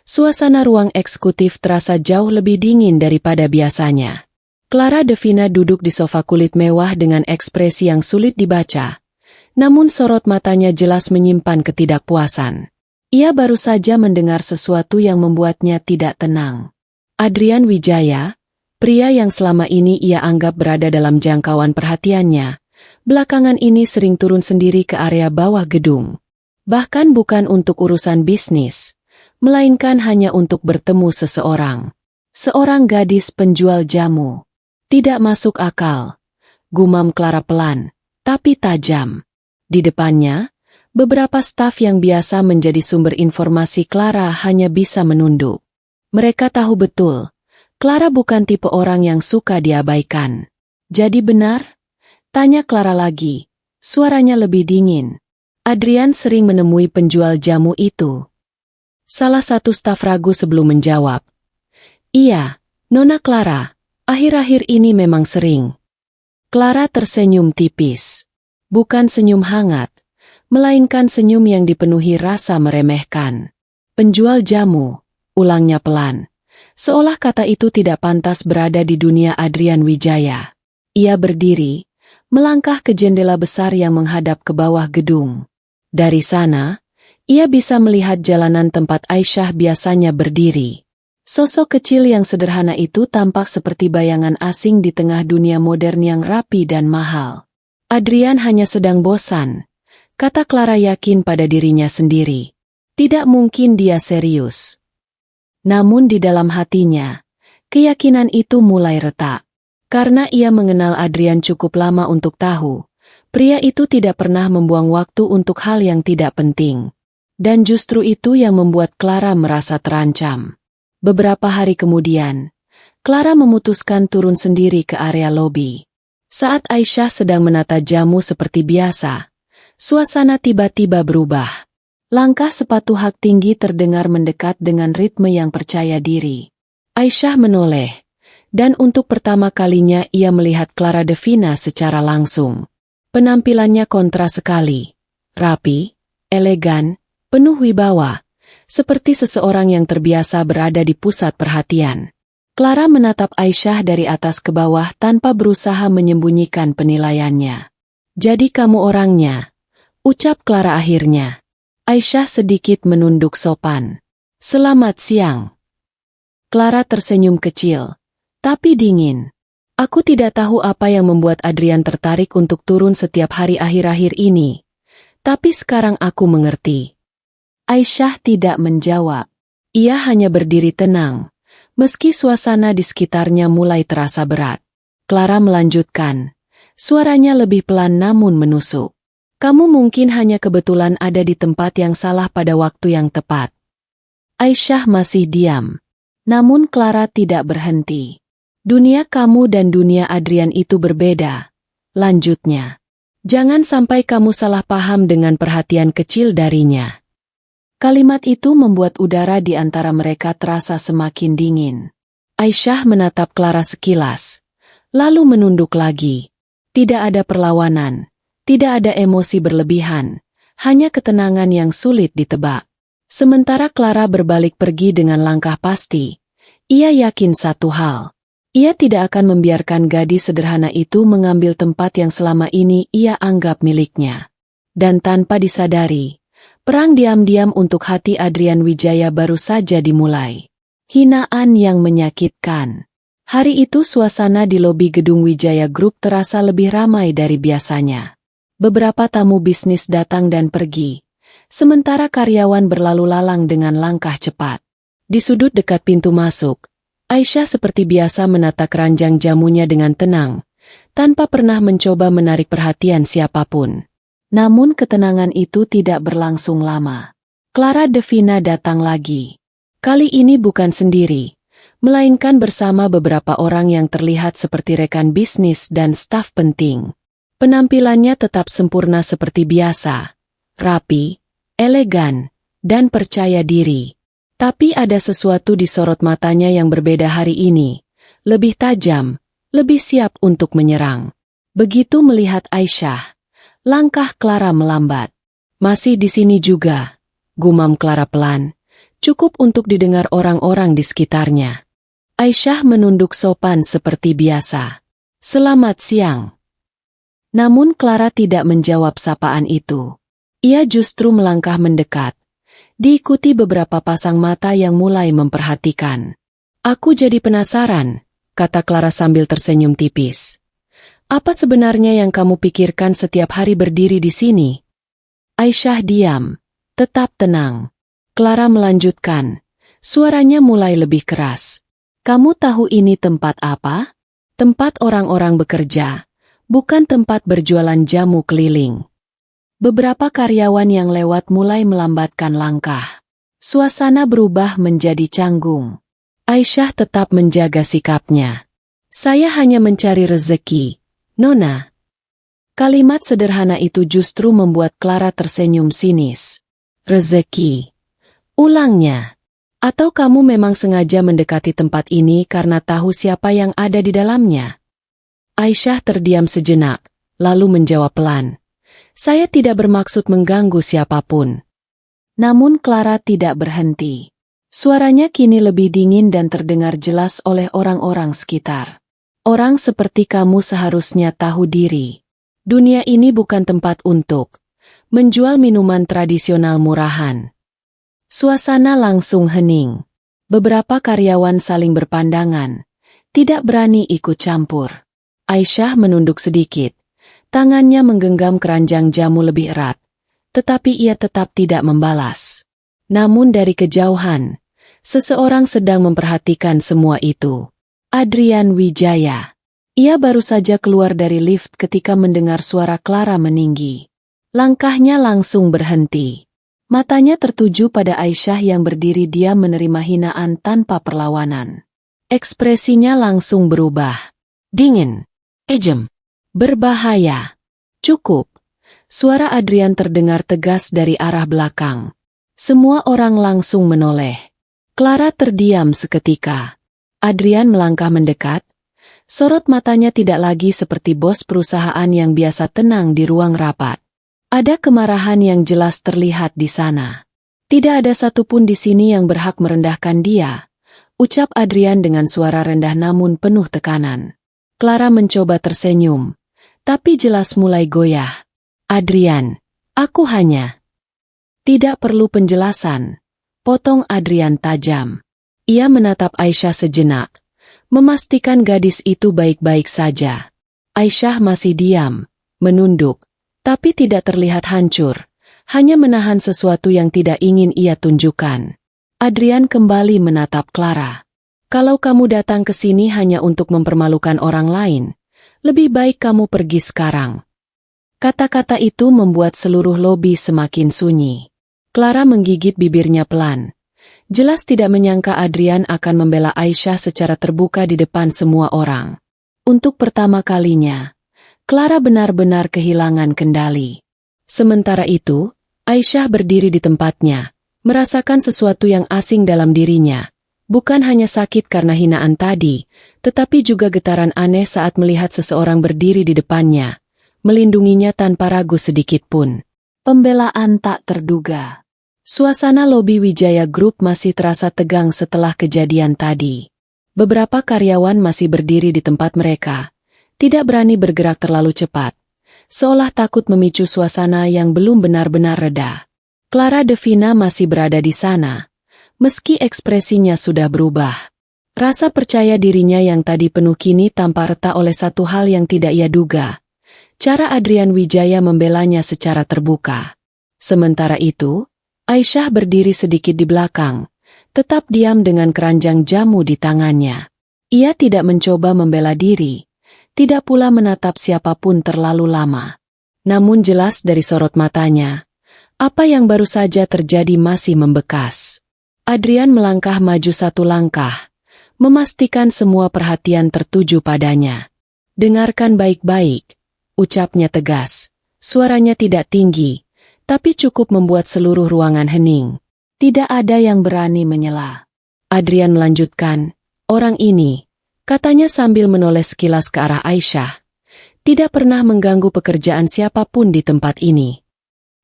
suasana ruang eksekutif terasa jauh lebih dingin daripada biasanya. Clara Devina duduk di sofa kulit mewah dengan ekspresi yang sulit dibaca, namun sorot matanya jelas menyimpan ketidakpuasan. Ia baru saja mendengar sesuatu yang membuatnya tidak tenang. Adrian Wijaya, pria yang selama ini ia anggap berada dalam jangkauan perhatiannya, belakangan ini sering turun sendiri ke area bawah gedung. Bahkan bukan untuk urusan bisnis, melainkan hanya untuk bertemu seseorang. Seorang gadis penjual jamu. "Tidak masuk akal," gumam Clara pelan, tapi tajam. Di depannya, beberapa staf yang biasa menjadi sumber informasi Clara hanya bisa menunduk. Mereka tahu betul, Clara bukan tipe orang yang suka diabaikan. "Jadi benar?" tanya Clara lagi, suaranya lebih dingin. Adrian sering menemui penjual jamu itu. Salah satu staf ragu sebelum menjawab. "Iya, Nona Clara, akhir-akhir ini memang sering." Clara tersenyum tipis. Bukan senyum hangat, melainkan senyum yang dipenuhi rasa meremehkan. "Penjual jamu," ulangnya pelan, seolah kata itu tidak pantas berada di dunia Adrian Wijaya. Ia berdiri, melangkah ke jendela besar yang menghadap ke bawah gedung. Dari sana, ia bisa melihat jalanan tempat Aisyah biasanya berdiri. Sosok kecil yang sederhana itu tampak seperti bayangan asing di tengah dunia modern yang rapi dan mahal. Adrian hanya sedang bosan, kata Clara yakin pada dirinya sendiri. Tidak mungkin dia serius. Namun di dalam hatinya, keyakinan itu mulai retak. Karena ia mengenal Adrian cukup lama untuk tahu Pria itu tidak pernah membuang waktu untuk hal yang tidak penting. Dan justru itu yang membuat Clara merasa terancam. Beberapa hari kemudian, Clara memutuskan turun sendiri ke area lobi. Saat Aisyah sedang menata jamu seperti biasa, suasana tiba-tiba berubah. Langkah sepatu hak tinggi terdengar mendekat dengan ritme yang percaya diri. Aisyah menoleh, dan untuk pertama kalinya ia melihat Clara Devina secara langsung. Penampilannya kontras sekali, rapi, elegan, penuh wibawa, seperti seseorang yang terbiasa berada di pusat perhatian. Clara menatap Aisyah dari atas ke bawah tanpa berusaha menyembunyikan penilaiannya. "Jadi kamu orangnya," ucap Clara akhirnya. Aisyah sedikit menunduk sopan. "Selamat siang." Clara tersenyum kecil, tapi dingin. "Aku tidak tahu apa yang membuat Adrian tertarik untuk turun setiap hari akhir-akhir ini. Tapi sekarang aku mengerti." Aisyah tidak menjawab. Ia hanya berdiri tenang, meski suasana di sekitarnya mulai terasa berat. Clara melanjutkan. Suaranya lebih pelan namun menusuk. "Kamu mungkin hanya kebetulan ada di tempat yang salah pada waktu yang tepat." Aisyah masih diam. Namun Clara tidak berhenti. "Dunia kamu dan dunia Adrian itu berbeda," lanjutnya. "Jangan sampai kamu salah paham dengan perhatian kecil darinya." Kalimat itu membuat udara di antara mereka terasa semakin dingin. Aisyah menatap Clara sekilas, lalu menunduk lagi. Tidak ada perlawanan, tidak ada emosi berlebihan, hanya ketenangan yang sulit ditebak. Sementara Clara berbalik pergi dengan langkah pasti. Ia yakin satu hal. Ia tidak akan membiarkan gadis sederhana itu mengambil tempat yang selama ini ia anggap miliknya. Dan tanpa disadari, perang diam-diam untuk hati Adrian Wijaya baru saja dimulai. Hinaan yang menyakitkan. Hari itu suasana di lobi gedung Wijaya Group terasa lebih ramai dari biasanya. Beberapa tamu bisnis datang dan pergi, sementara karyawan berlalu lalang dengan langkah cepat. Di sudut dekat pintu masuk, Aisyah seperti biasa menata keranjang jamunya dengan tenang, tanpa pernah mencoba menarik perhatian siapapun. Namun ketenangan itu tidak berlangsung lama. Clara Devina datang lagi. Kali ini bukan sendiri, melainkan bersama beberapa orang yang terlihat seperti rekan bisnis dan staf penting. Penampilannya tetap sempurna seperti biasa, rapi, elegan, dan percaya diri. Tapi ada sesuatu di sorot matanya yang berbeda hari ini, lebih tajam, lebih siap untuk menyerang. Begitu melihat Aisyah, langkah Clara melambat. "Masih di sini juga," gumam Clara pelan, cukup untuk didengar orang-orang di sekitarnya. Aisyah menunduk sopan seperti biasa. "Selamat siang." Namun Clara tidak menjawab sapaan itu. Ia justru melangkah mendekat, diikuti beberapa pasang mata yang mulai memperhatikan. "Aku jadi penasaran," kata Clara sambil tersenyum tipis. "Apa sebenarnya yang kamu pikirkan setiap hari berdiri di sini?" Aisyah diam, tetap tenang. Clara melanjutkan, suaranya mulai lebih keras. "Kamu tahu ini tempat apa? Tempat orang-orang bekerja, bukan tempat berjualan jamu keliling." Beberapa karyawan yang lewat mulai melambatkan langkah. Suasana berubah menjadi canggung. Aisyah tetap menjaga sikapnya. "Saya hanya mencari rezeki, Nona." Kalimat sederhana itu justru membuat Clara tersenyum sinis. "Rezeki?" ulangnya. "Atau kamu memang sengaja mendekati tempat ini karena tahu siapa yang ada di dalamnya?" Aisyah terdiam sejenak, lalu menjawab pelan. "Saya tidak bermaksud mengganggu siapapun." Namun Clara tidak berhenti. Suaranya kini lebih dingin dan terdengar jelas oleh orang-orang sekitar. "Orang seperti kamu seharusnya tahu diri. Dunia ini bukan tempat untuk menjual minuman tradisional murahan." Suasana langsung hening. Beberapa karyawan saling berpandangan, tidak berani ikut campur. Aisyah menunduk sedikit. Tangannya menggenggam keranjang jamu lebih erat, tetapi ia tetap tidak membalas. Namun dari kejauhan, seseorang sedang memperhatikan semua itu. Adrian Wijaya. Ia baru saja keluar dari lift ketika mendengar suara Clara meninggi. Langkahnya langsung berhenti. Matanya tertuju pada Aisyah yang berdiri diam menerima hinaan tanpa perlawanan. Ekspresinya langsung berubah. Dingin. Kejam. Berbahaya. Cukup. Suara Adrian terdengar tegas dari arah belakang. Semua orang langsung menoleh. Clara terdiam seketika. Adrian melangkah mendekat. Sorot matanya tidak lagi seperti bos perusahaan yang biasa tenang di ruang rapat. Ada kemarahan yang jelas terlihat di sana. Tidak ada satupun di sini yang berhak merendahkan dia, ucap Adrian dengan suara rendah namun penuh tekanan. Clara mencoba tersenyum, tapi jelas mulai goyah. Adrian, aku hanya... Tidak perlu penjelasan, potong Adrian tajam. Ia menatap Aisyah sejenak, memastikan gadis itu baik-baik saja. Aisyah masih diam, menunduk, tapi tidak terlihat hancur, hanya menahan sesuatu yang tidak ingin ia tunjukkan. Adrian kembali menatap Clara. Kalau kamu datang ke sini hanya untuk mempermalukan orang lain, lebih baik kamu pergi sekarang. Kata-kata itu membuat seluruh lobi semakin sunyi. Clara menggigit bibirnya pelan. Jelas tidak menyangka Adrian akan membela Aisyah secara terbuka di depan semua orang. Untuk pertama kalinya, Clara benar-benar kehilangan kendali. Sementara itu, Aisyah berdiri di tempatnya, merasakan sesuatu yang asing dalam dirinya. Bukan hanya sakit karena hinaan tadi, tetapi juga getaran aneh saat melihat seseorang berdiri di depannya, melindunginya tanpa ragu sedikit pun. Pembelaan tak terduga. Suasana lobi Wijaya Group masih terasa tegang setelah kejadian tadi. Beberapa karyawan masih berdiri di tempat mereka, tidak berani bergerak terlalu cepat, seolah takut memicu suasana yang belum benar-benar reda. Clara Devina masih berada di sana. Meski ekspresinya sudah berubah, rasa percaya dirinya yang tadi penuh kini tampak retak oleh satu hal yang tidak ia duga. Cara Adrian Wijaya membelanya secara terbuka. Sementara itu, Aisyah berdiri sedikit di belakang, tetap diam dengan keranjang jamu di tangannya. Ia tidak mencoba membela diri, tidak pula menatap siapapun terlalu lama. Namun jelas dari sorot matanya, apa yang baru saja terjadi masih membekas. Adrian melangkah maju satu langkah, memastikan semua perhatian tertuju padanya. Dengarkan baik-baik, ucapnya tegas. Suaranya tidak tinggi, tapi cukup membuat seluruh ruangan hening. Tidak ada yang berani menyela. Adrian melanjutkan, orang ini, katanya sambil menoleh sekilas ke arah Aisyah, tidak pernah mengganggu pekerjaan siapapun di tempat ini.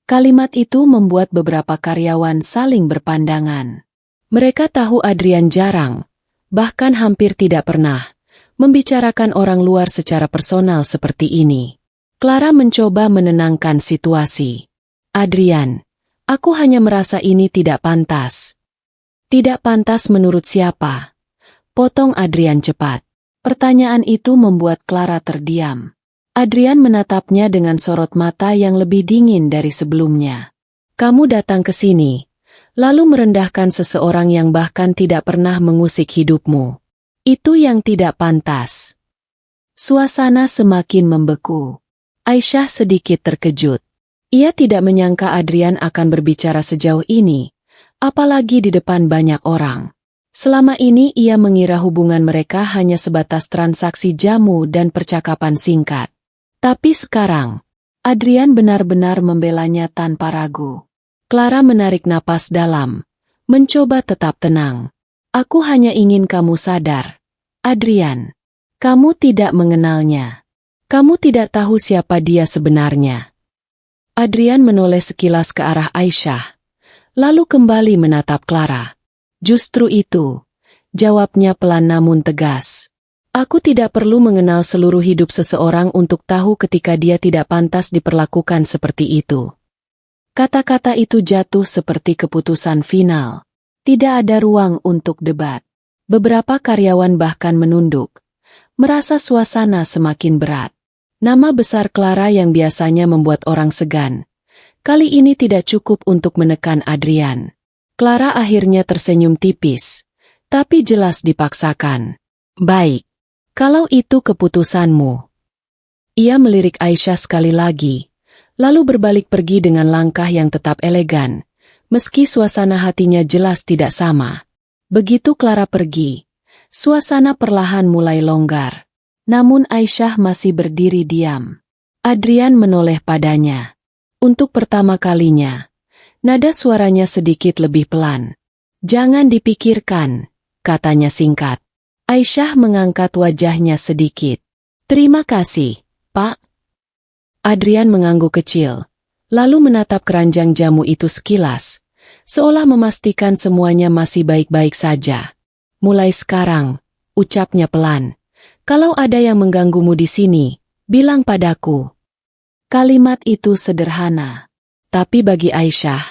Kalimat itu membuat beberapa karyawan saling berpandangan. Mereka tahu Adrian jarang, bahkan hampir tidak pernah, membicarakan orang luar secara personal seperti ini. Clara mencoba menenangkan situasi. Adrian, aku hanya merasa ini tidak pantas. Tidak pantas menurut siapa? Potong Adrian cepat. Pertanyaan itu membuat Clara terdiam. Adrian menatapnya dengan sorot mata yang lebih dingin dari sebelumnya. Kamu datang ke sini, lalu merendahkan seseorang yang bahkan tidak pernah mengusik hidupmu. Itu yang tidak pantas. Suasana semakin membeku. Aisyah sedikit terkejut. Ia tidak menyangka Adrian akan berbicara sejauh ini, apalagi di depan banyak orang. Selama ini ia mengira hubungan mereka hanya sebatas transaksi jamu dan percakapan singkat. Tapi sekarang, Adrian benar-benar membelanya tanpa ragu. Clara menarik napas dalam, mencoba tetap tenang. Aku hanya ingin kamu sadar. Adrian, kamu tidak mengenalnya. Kamu tidak tahu siapa dia sebenarnya. Adrian menoleh sekilas ke arah Aisyah, lalu kembali menatap Clara. Justru itu, jawabnya pelan namun tegas. Aku tidak perlu mengenal seluruh hidup seseorang untuk tahu ketika dia tidak pantas diperlakukan seperti itu. Kata-kata itu jatuh seperti keputusan final. Tidak ada ruang untuk debat. Beberapa karyawan bahkan menunduk, merasa suasana semakin berat. Nama besar Clara yang biasanya membuat orang segan, kali ini tidak cukup untuk menekan Adrian. Clara akhirnya tersenyum tipis, tapi jelas dipaksakan. Baik, Kalau itu keputusanmu. Ia melirik Aisyah sekali lagi, lalu berbalik pergi dengan langkah yang tetap elegan, meski suasana hatinya jelas tidak sama. Begitu Clara pergi, suasana perlahan mulai longgar. Namun Aisyah masih berdiri diam. Adrian menoleh padanya. Untuk pertama kalinya, nada suaranya sedikit lebih pelan. "Jangan dipikirkan," katanya singkat. Aisyah mengangkat wajahnya sedikit. "Terima kasih, Pak." Adrian mengangguk kecil, lalu menatap keranjang jamu itu sekilas, seolah memastikan semuanya masih baik-baik saja. "Mulai sekarang," ucapnya pelan, "kalau ada yang mengganggumu di sini, bilang padaku." Kalimat itu sederhana, tapi bagi Aisyah,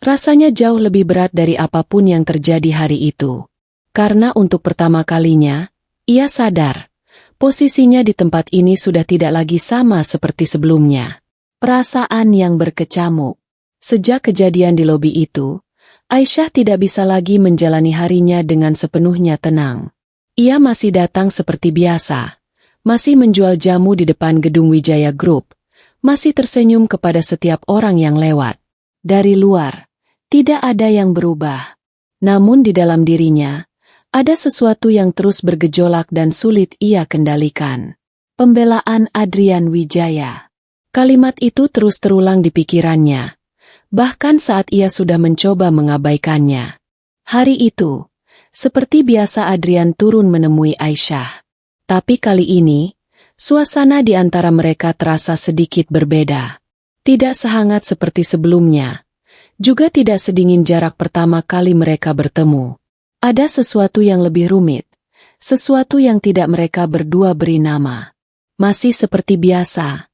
rasanya jauh lebih berat dari apapun yang terjadi hari itu. Karena untuk pertama kalinya, ia sadar, posisinya di tempat ini sudah tidak lagi sama seperti sebelumnya. Perasaan yang berkecamuk. Sejak kejadian di lobi itu, Aisyah tidak bisa lagi menjalani harinya dengan sepenuhnya tenang. Ia masih datang seperti biasa, masih menjual jamu di depan gedung Wijaya Group, masih tersenyum kepada setiap orang yang lewat. Dari luar, tidak ada yang berubah. Namun di dalam dirinya, ada sesuatu yang terus bergejolak dan sulit ia kendalikan. Pembelaan Adrian Wijaya. Kalimat itu terus terulang di pikirannya, bahkan saat ia sudah mencoba mengabaikannya. Hari itu, seperti biasa Adrian turun menemui Aisyah. Tapi kali ini, suasana di antara mereka terasa sedikit berbeda. Tidak sehangat seperti sebelumnya, juga tidak sedingin jarak pertama kali mereka bertemu. Ada sesuatu yang lebih rumit, sesuatu yang tidak mereka berdua beri nama. "Masih seperti biasa?"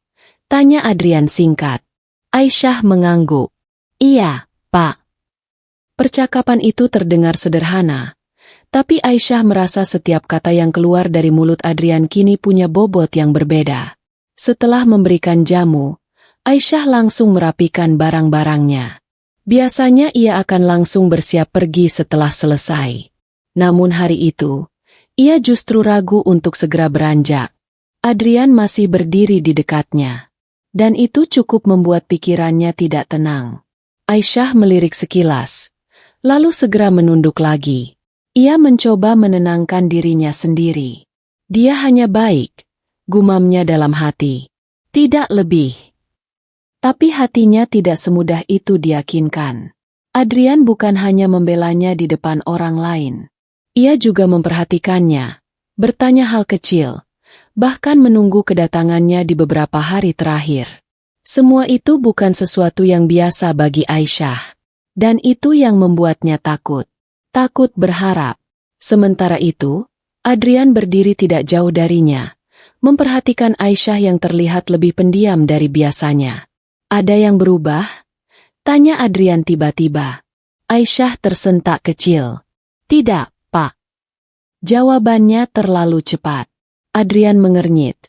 tanya Adrian singkat. Aisyah mengangguk. "Iya, Pak." Percakapan itu terdengar sederhana, tapi Aisyah merasa setiap kata yang keluar dari mulut Adrian kini punya bobot yang berbeda. Setelah memberikan jamu, Aisyah langsung merapikan barang-barangnya. Biasanya ia akan langsung bersiap pergi setelah selesai. Namun hari itu, ia justru ragu untuk segera beranjak. Adrian masih berdiri di dekatnya. Dan itu cukup membuat pikirannya tidak tenang. Aisyah melirik sekilas, lalu segera menunduk lagi. Ia mencoba menenangkan dirinya sendiri. Dia hanya baik, gumamnya dalam hati. Tidak lebih. Tapi hatinya tidak semudah itu diyakinkan. Adrian bukan hanya membelanya di depan orang lain. Ia juga memperhatikannya, bertanya hal kecil, bahkan menunggu kedatangannya di beberapa hari terakhir. Semua itu bukan sesuatu yang biasa bagi Aisyah. Dan itu yang membuatnya takut. Takut berharap. Sementara itu, Adrian berdiri tidak jauh darinya, memperhatikan Aisyah yang terlihat lebih pendiam dari biasanya. "Ada yang berubah?" tanya Adrian tiba-tiba. Aisyah tersentak kecil. "Tidak, Pak." Jawabannya terlalu cepat. Adrian mengernyit,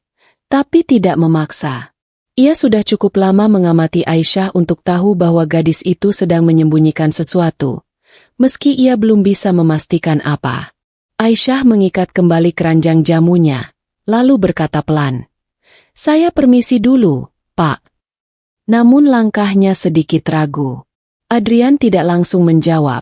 tapi tidak memaksa. Ia sudah cukup lama mengamati Aisyah untuk tahu bahwa gadis itu sedang menyembunyikan sesuatu, meski ia belum bisa memastikan apa. Aisyah mengikat kembali keranjang jamunya, lalu berkata pelan, "Saya permisi dulu, Pak." Namun langkahnya sedikit ragu. Adrian tidak langsung menjawab,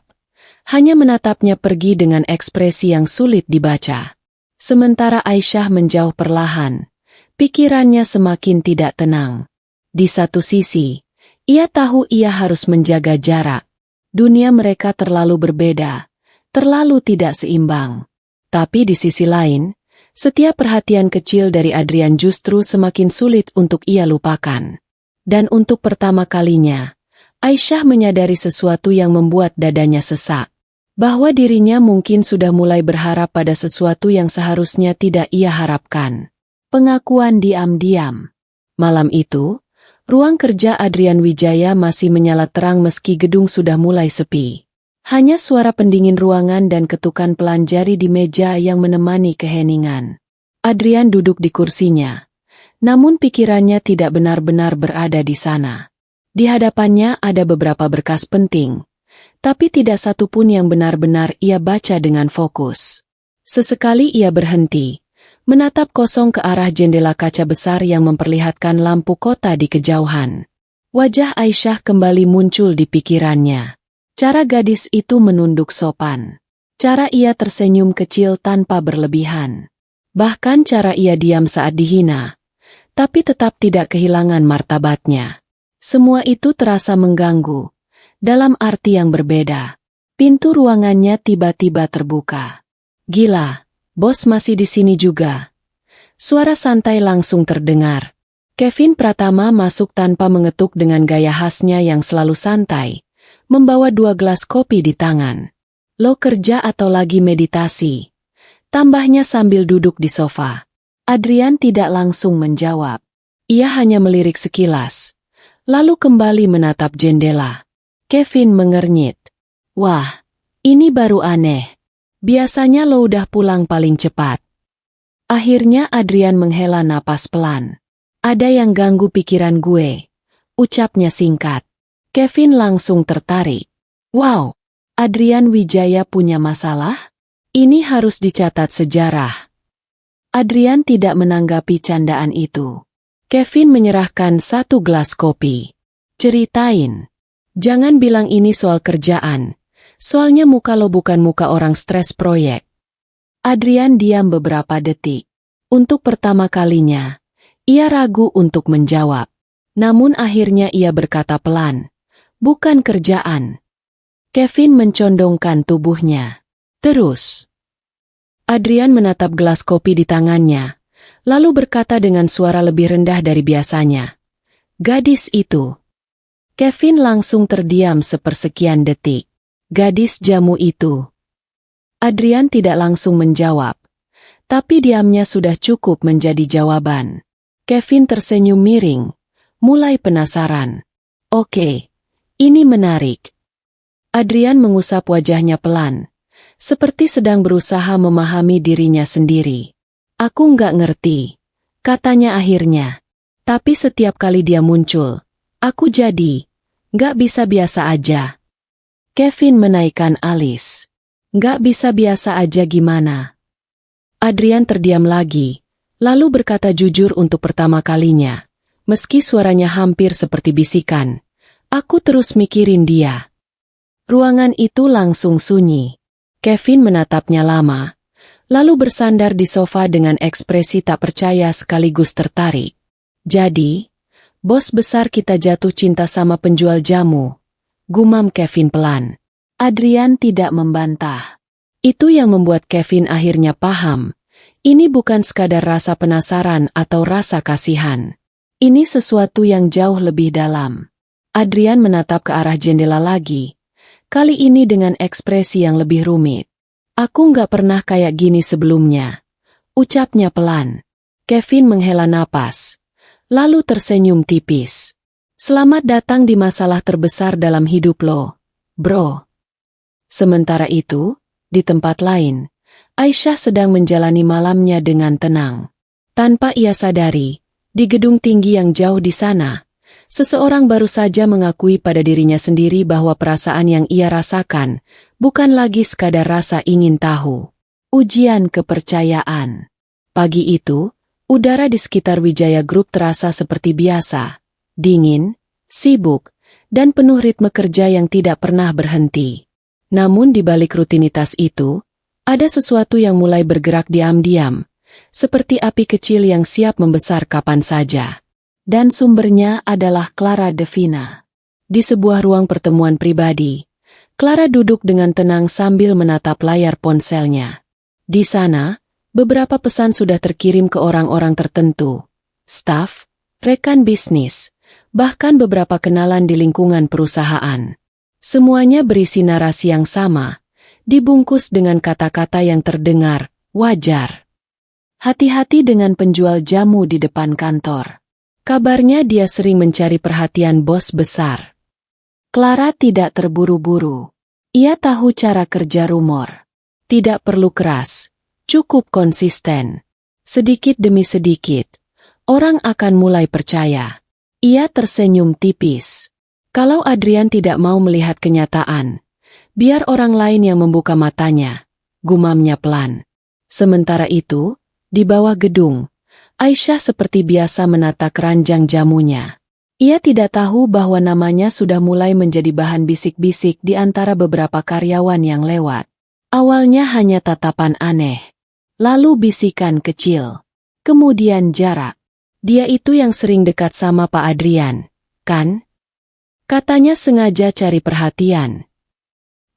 hanya menatapnya pergi dengan ekspresi yang sulit dibaca. Sementara Aisyah menjauh perlahan, pikirannya semakin tidak tenang. Di satu sisi, ia tahu ia harus menjaga jarak. Dunia mereka terlalu berbeda, terlalu tidak seimbang. Tapi di sisi lain, setiap perhatian kecil dari Adrian justru semakin sulit untuk ia lupakan. Dan untuk pertama kalinya, Aisyah menyadari sesuatu yang membuat dadanya sesak. Bahwa dirinya mungkin sudah mulai berharap pada sesuatu yang seharusnya tidak ia harapkan. Pengakuan diam-diam. Malam itu, ruang kerja Adrian Wijaya masih menyala terang meski gedung sudah mulai sepi. Hanya suara pendingin ruangan dan ketukan pelan jari di meja yang menemani keheningan. Adrian duduk di kursinya. Namun pikirannya tidak benar-benar berada di sana. Di hadapannya ada beberapa berkas penting, tapi tidak satu pun yang benar-benar ia baca dengan fokus. Sesekali ia berhenti, menatap kosong ke arah jendela kaca besar yang memperlihatkan lampu kota di kejauhan. Wajah Aisyah kembali muncul di pikirannya. Cara gadis itu menunduk sopan. Cara ia tersenyum kecil tanpa berlebihan. Bahkan cara ia diam saat dihina, tapi tetap tidak kehilangan martabatnya. Semua itu terasa mengganggu, dalam arti yang berbeda. Pintu ruangannya tiba-tiba terbuka. Gila, bos masih di sini juga. Suara santai langsung terdengar. Kevin Pratama masuk tanpa mengetuk dengan gaya khasnya yang selalu santai, membawa 2 gelas kopi di tangan. Lo kerja atau lagi meditasi? Tambahnya sambil duduk di sofa. Adrian tidak langsung menjawab. Ia hanya melirik sekilas, lalu kembali menatap jendela. Kevin mengernyit. Wah, ini baru aneh. Biasanya lo udah pulang paling cepat. Akhirnya Adrian menghela napas pelan. Ada yang ganggu pikiran gue, ucapnya singkat. Kevin langsung tertarik. Wow, Adrian Wijaya punya masalah? Ini harus dicatat sejarah. Adrian tidak menanggapi candaan itu. Kevin menyerahkan 1 gelas kopi. Ceritain. Jangan bilang ini soal kerjaan. Soalnya muka lo bukan muka orang stres proyek. Adrian diam beberapa detik. Untuk pertama kalinya, ia ragu untuk menjawab. Namun akhirnya ia berkata pelan. Bukan kerjaan. Kevin mencondongkan tubuhnya. Terus. Adrian menatap gelas kopi di tangannya, lalu berkata dengan suara lebih rendah dari biasanya. Gadis itu. Kevin langsung terdiam sepersekian detik. Gadis jamu itu. Adrian tidak langsung menjawab, tapi diamnya sudah cukup menjadi jawaban. Kevin tersenyum miring, mulai penasaran. Oke, ini menarik. Adrian mengusap wajahnya pelan, seperti sedang berusaha memahami dirinya sendiri. Aku nggak ngerti, katanya akhirnya. Tapi setiap kali dia muncul, aku jadi nggak bisa biasa aja. Kevin menaikkan alis. Nggak bisa biasa aja gimana? Adrian terdiam lagi, lalu berkata jujur untuk pertama kalinya. Meski suaranya hampir seperti bisikan, aku terus mikirin dia. Ruangan itu langsung sunyi. Kevin menatapnya lama, lalu bersandar di sofa dengan ekspresi tak percaya sekaligus tertarik. Jadi, bos besar kita jatuh cinta sama penjual jamu, gumam Kevin pelan. Adrian tidak membantah. Itu yang membuat Kevin akhirnya paham. Ini bukan sekadar rasa penasaran atau rasa kasihan. Ini sesuatu yang jauh lebih dalam. Adrian menatap ke arah jendela lagi. Kali ini dengan ekspresi yang lebih rumit. Aku nggak pernah kayak gini sebelumnya. Ucapnya pelan. Kevin menghela napas, lalu tersenyum tipis. Selamat datang di masalah terbesar dalam hidup lo, bro. Sementara itu, di tempat lain, Aisyah sedang menjalani malamnya dengan tenang. Tanpa ia sadari, di gedung tinggi yang jauh di sana, seseorang baru saja mengakui pada dirinya sendiri bahwa perasaan yang ia rasakan bukan lagi sekadar rasa ingin tahu. Ujian kepercayaan. Pagi itu, udara di sekitar Wijaya Group terasa seperti biasa, dingin, sibuk, dan penuh ritme kerja yang tidak pernah berhenti. Namun di balik rutinitas itu, ada sesuatu yang mulai bergerak diam-diam, seperti api kecil yang siap membesar kapan saja. Dan sumbernya adalah Clara Devina. Di sebuah ruang pertemuan pribadi, Clara duduk dengan tenang sambil menatap layar ponselnya. Di sana, beberapa pesan sudah terkirim ke orang-orang tertentu, staf, rekan bisnis, bahkan beberapa kenalan di lingkungan perusahaan. Semuanya berisi narasi yang sama, dibungkus dengan kata-kata yang terdengar, wajar. Hati-hati dengan penjual jamu di depan kantor. Kabarnya dia sering mencari perhatian bos besar. Clara tidak terburu-buru. Ia tahu cara kerja rumor. Tidak perlu keras, cukup konsisten. Sedikit demi sedikit, orang akan mulai percaya. Ia tersenyum tipis. Kalau Adrian tidak mau melihat kenyataan, biar orang lain yang membuka matanya, gumamnya pelan. Sementara itu, Di bawah gedung, Aisyah seperti biasa menata keranjang jamunya. Ia tidak tahu bahwa namanya sudah mulai menjadi bahan bisik-bisik di antara beberapa karyawan yang lewat. Awalnya hanya tatapan aneh, lalu bisikan kecil, kemudian jarak. Dia itu yang sering dekat sama Pak Adrian, kan? Katanya sengaja cari perhatian.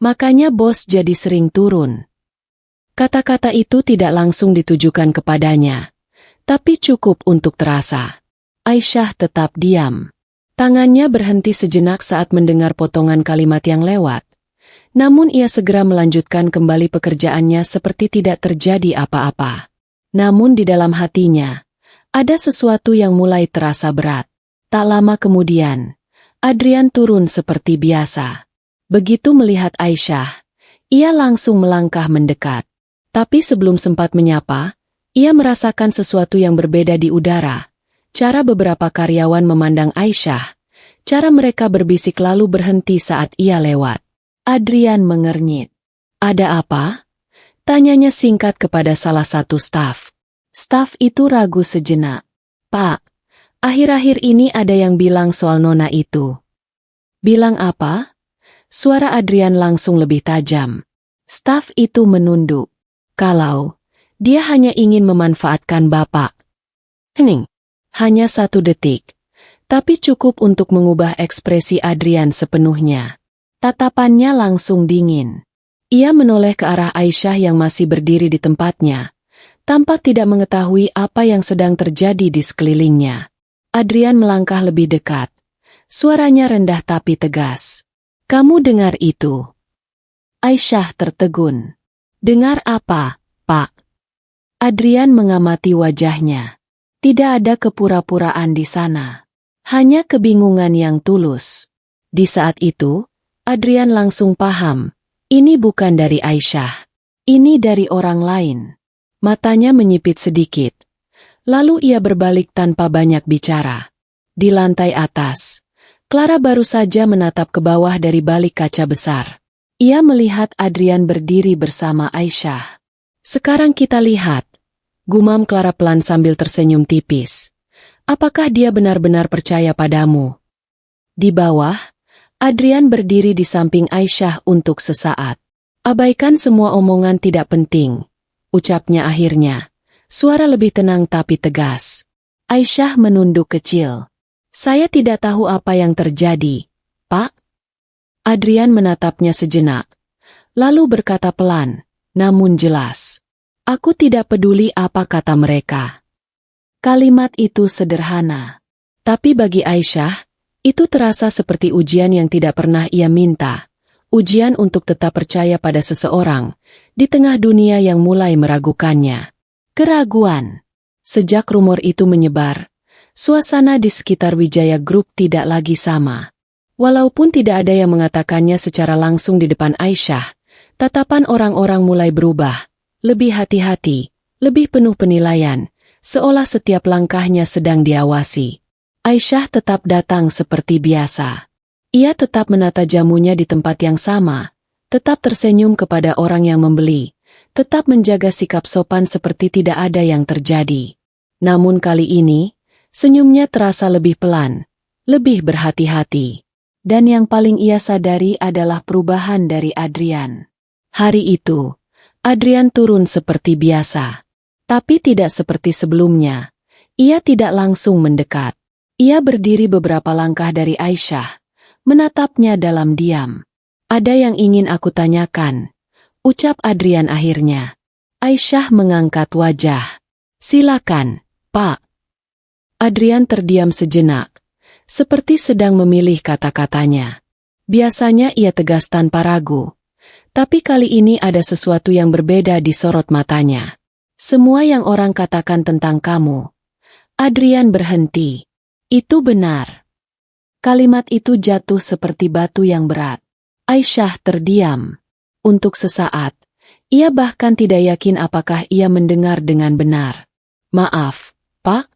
Makanya bos jadi sering turun. Kata-kata itu tidak langsung ditujukan kepadanya, tapi cukup untuk terasa. Aisyah tetap diam. Tangannya berhenti sejenak saat mendengar potongan kalimat yang lewat. Namun ia segera melanjutkan kembali pekerjaannya seperti tidak terjadi apa-apa. Namun di dalam hatinya, ada sesuatu yang mulai terasa berat. Tak lama kemudian, Adrian turun seperti biasa. Begitu melihat Aisyah, ia langsung melangkah mendekat. Tapi sebelum sempat menyapa, ia merasakan sesuatu yang berbeda di udara. Cara beberapa karyawan memandang Aisyah, cara mereka berbisik lalu berhenti saat ia lewat. Adrian mengernyit. Ada apa? Tanyanya singkat kepada salah satu staf. Staf itu ragu sejenak. Pak, akhir-akhir ini ada yang bilang soal nona itu. Bilang apa? Suara Adrian langsung lebih tajam. Staf itu menunduk. Kalau dia hanya ingin memanfaatkan Bapak. Hening. Hanya 1 detik. Tapi cukup untuk mengubah ekspresi Adrian sepenuhnya. Tatapannya langsung dingin. Ia menoleh ke arah Aisyah yang masih berdiri di tempatnya, tampak tidak mengetahui apa yang sedang terjadi di sekelilingnya. Adrian melangkah lebih dekat. Suaranya rendah tapi tegas. Kamu dengar itu? Aisyah tertegun. Dengar apa, Pak? Adrian mengamati wajahnya. Tidak ada kepura-puraan di sana. Hanya kebingungan yang tulus. Di saat itu, Adrian langsung paham. Ini bukan dari Aisyah. Ini dari orang lain. Matanya menyipit sedikit. Lalu ia berbalik tanpa banyak bicara. Di lantai atas, Clara baru saja menatap ke bawah dari balik kaca besar. Ia melihat Adrian berdiri bersama Aisyah. Sekarang kita lihat. Gumam Clara pelan sambil tersenyum tipis. Apakah dia benar-benar percaya padamu? Di bawah, Adrian berdiri di samping Aisyah untuk sesaat. Abaikan semua omongan tidak penting, ucapnya akhirnya. Suara lebih tenang tapi tegas. Aisyah menunduk kecil. Saya tidak tahu apa yang terjadi, Pak. Adrian menatapnya sejenak. Lalu berkata pelan, namun jelas. Aku tidak peduli apa kata mereka. Kalimat itu sederhana. Tapi bagi Aisyah, itu terasa seperti ujian yang tidak pernah ia minta. Ujian untuk tetap percaya pada seseorang, di tengah dunia yang mulai meragukannya. Keraguan. Sejak rumor itu menyebar, suasana di sekitar Wijaya Group tidak lagi sama. Walaupun tidak ada yang mengatakannya secara langsung di depan Aisyah, tatapan orang-orang mulai berubah. Lebih hati-hati, lebih penuh penilaian, seolah setiap langkahnya sedang diawasi. Aisyah tetap datang seperti biasa. Ia tetap menata jamunya di tempat yang sama, tetap tersenyum kepada orang yang membeli, tetap menjaga sikap sopan seperti tidak ada yang terjadi. Namun kali ini, senyumnya terasa lebih pelan, lebih berhati-hati. Dan yang paling ia sadari adalah perubahan dari Adrian. Hari itu, Adrian turun seperti biasa. Tapi tidak seperti sebelumnya. Ia tidak langsung mendekat. Ia berdiri beberapa langkah dari Aisyah, menatapnya dalam diam. Ada yang ingin aku tanyakan, ucap Adrian akhirnya. Aisyah mengangkat wajah. Silakan, Pak. Adrian terdiam sejenak, seperti sedang memilih kata-katanya. Biasanya ia tegas tanpa ragu, tapi kali ini ada sesuatu yang berbeda di sorot matanya. Semua yang orang katakan tentang kamu. Adrian berhenti. Itu benar. Kalimat itu jatuh seperti batu yang berat. Aisyah terdiam. Untuk sesaat, ia bahkan tidak yakin apakah ia mendengar dengan benar. Maaf, Pak.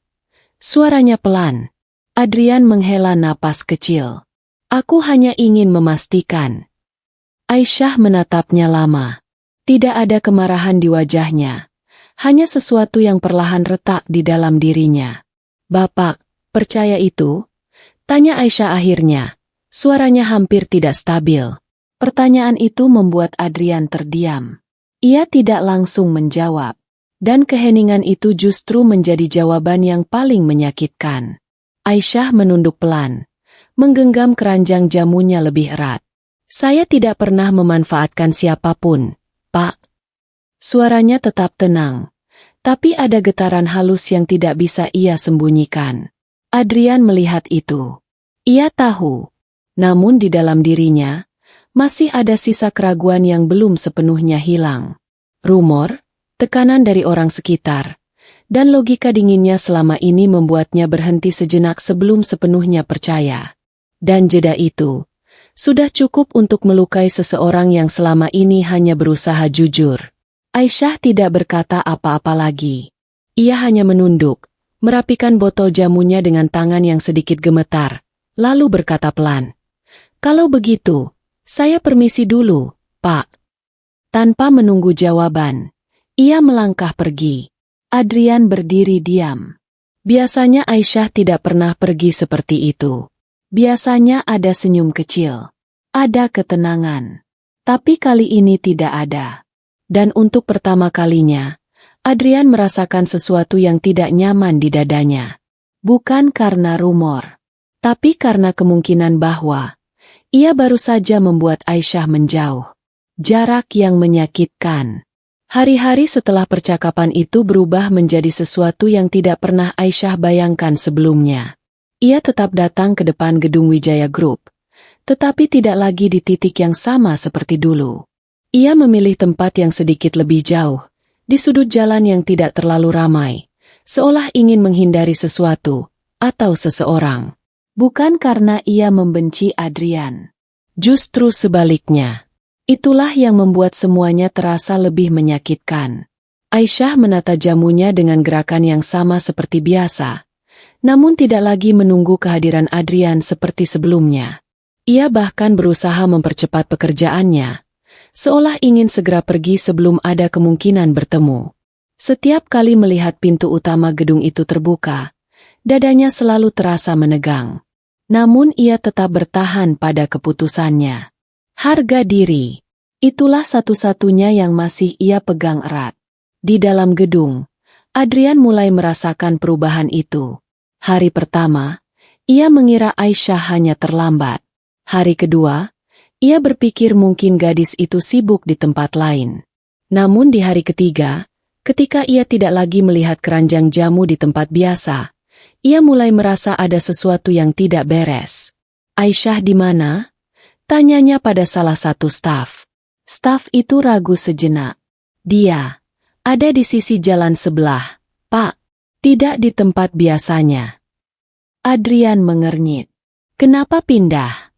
Suaranya pelan. Adrian menghela napas kecil. Aku hanya ingin memastikan. Aisyah menatapnya lama. Tidak ada kemarahan di wajahnya. hanya sesuatu yang perlahan retak di dalam dirinya. "Bapak, percaya itu?" tanya Aisyah akhirnya. Suaranya hampir tidak stabil. Pertanyaan itu membuat Adrian terdiam. Ia tidak langsung menjawab. Dan keheningan itu justru menjadi jawaban yang paling menyakitkan. Aisyah menunduk pelan, menggenggam keranjang jamunya lebih erat. "Saya tidak pernah memanfaatkan siapapun, Pak." Suaranya tetap tenang, tapi ada getaran halus yang tidak bisa ia sembunyikan. Adrian melihat itu. Ia tahu, namun di dalam dirinya, masih ada sisa keraguan yang belum sepenuhnya hilang. Rumor, tekanan dari orang sekitar, dan logika dinginnya selama ini membuatnya berhenti sejenak sebelum sepenuhnya percaya. Dan jeda itu sudah cukup untuk melukai seseorang yang selama ini hanya berusaha jujur. Aisyah tidak berkata apa-apa lagi. Ia hanya menunduk, merapikan botol jamunya dengan tangan yang sedikit gemetar, lalu berkata pelan, "Kalau begitu, saya permisi dulu, Pak." Tanpa menunggu jawaban, ia melangkah pergi. Adrian berdiri diam. Biasanya Aisyah tidak pernah pergi seperti itu. Biasanya ada senyum kecil, ada ketenangan. Tapi kali ini tidak ada. Dan untuk pertama kalinya, Adrian merasakan sesuatu yang tidak nyaman di dadanya. Bukan karena rumor, tapi karena kemungkinan bahwa ia baru saja membuat Aisyah menjauh. Jarak yang menyakitkan. Hari-hari setelah percakapan itu berubah menjadi sesuatu yang tidak pernah Aisyah bayangkan sebelumnya. Ia tetap datang ke depan gedung Wijaya Group, tetapi tidak lagi di titik yang sama seperti dulu. Ia memilih tempat yang sedikit lebih jauh, di sudut jalan yang tidak terlalu ramai, seolah ingin menghindari sesuatu atau seseorang. Bukan karena ia membenci Adrian. Justru sebaliknya. Itulah yang membuat semuanya terasa lebih menyakitkan. Aisyah menata jamunya dengan gerakan yang sama seperti biasa, namun tidak lagi menunggu kehadiran Adrian seperti sebelumnya. Ia bahkan berusaha mempercepat pekerjaannya, seolah ingin segera pergi sebelum ada kemungkinan bertemu. Setiap kali melihat pintu utama gedung itu terbuka, dadanya selalu terasa menegang. Namun ia tetap bertahan pada keputusannya. Harga diri. Itulah satu-satunya yang masih ia pegang erat. Di dalam gedung, Adrian mulai merasakan perubahan itu. Hari pertama, ia mengira Aisyah hanya terlambat. Hari kedua, ia berpikir mungkin gadis itu sibuk di tempat lain. Namun di hari ketiga, ketika ia tidak lagi melihat keranjang jamu di tempat biasa, ia mulai merasa ada sesuatu yang tidak beres. "Aisyah di mana?" tanyanya pada salah satu staf. Staf itu ragu sejenak. "Dia ada di sisi jalan sebelah, Pak. Tidak di tempat biasanya." Adrian mengernyit. "Kenapa pindah?"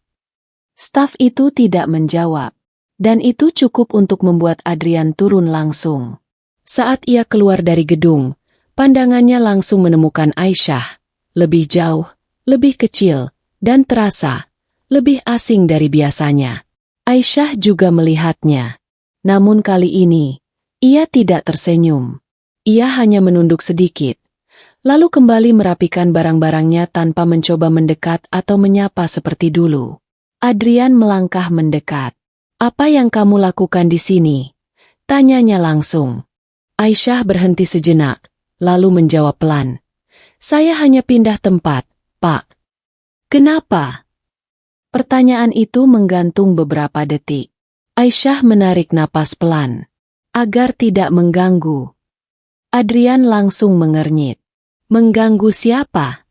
Staf itu tidak menjawab. Dan itu cukup untuk membuat Adrian turun langsung. Saat ia keluar dari gedung, pandangannya langsung menemukan Aisyah. Lebih jauh, lebih kecil, dan terasa lebih asing dari biasanya. Aisyah juga melihatnya. Namun kali ini, ia tidak tersenyum. Ia hanya menunduk sedikit, lalu kembali merapikan barang-barangnya tanpa mencoba mendekat atau menyapa seperti dulu. Adrian melangkah mendekat. "Apa yang kamu lakukan di sini?" tanyanya langsung. Aisyah berhenti sejenak, lalu menjawab pelan. "Saya hanya pindah tempat, Pak." "Kenapa?" Pertanyaan itu menggantung beberapa detik. Aisyah menarik napas pelan, agar tidak mengganggu. Adrian langsung mengernyit. "Mengganggu siapa?"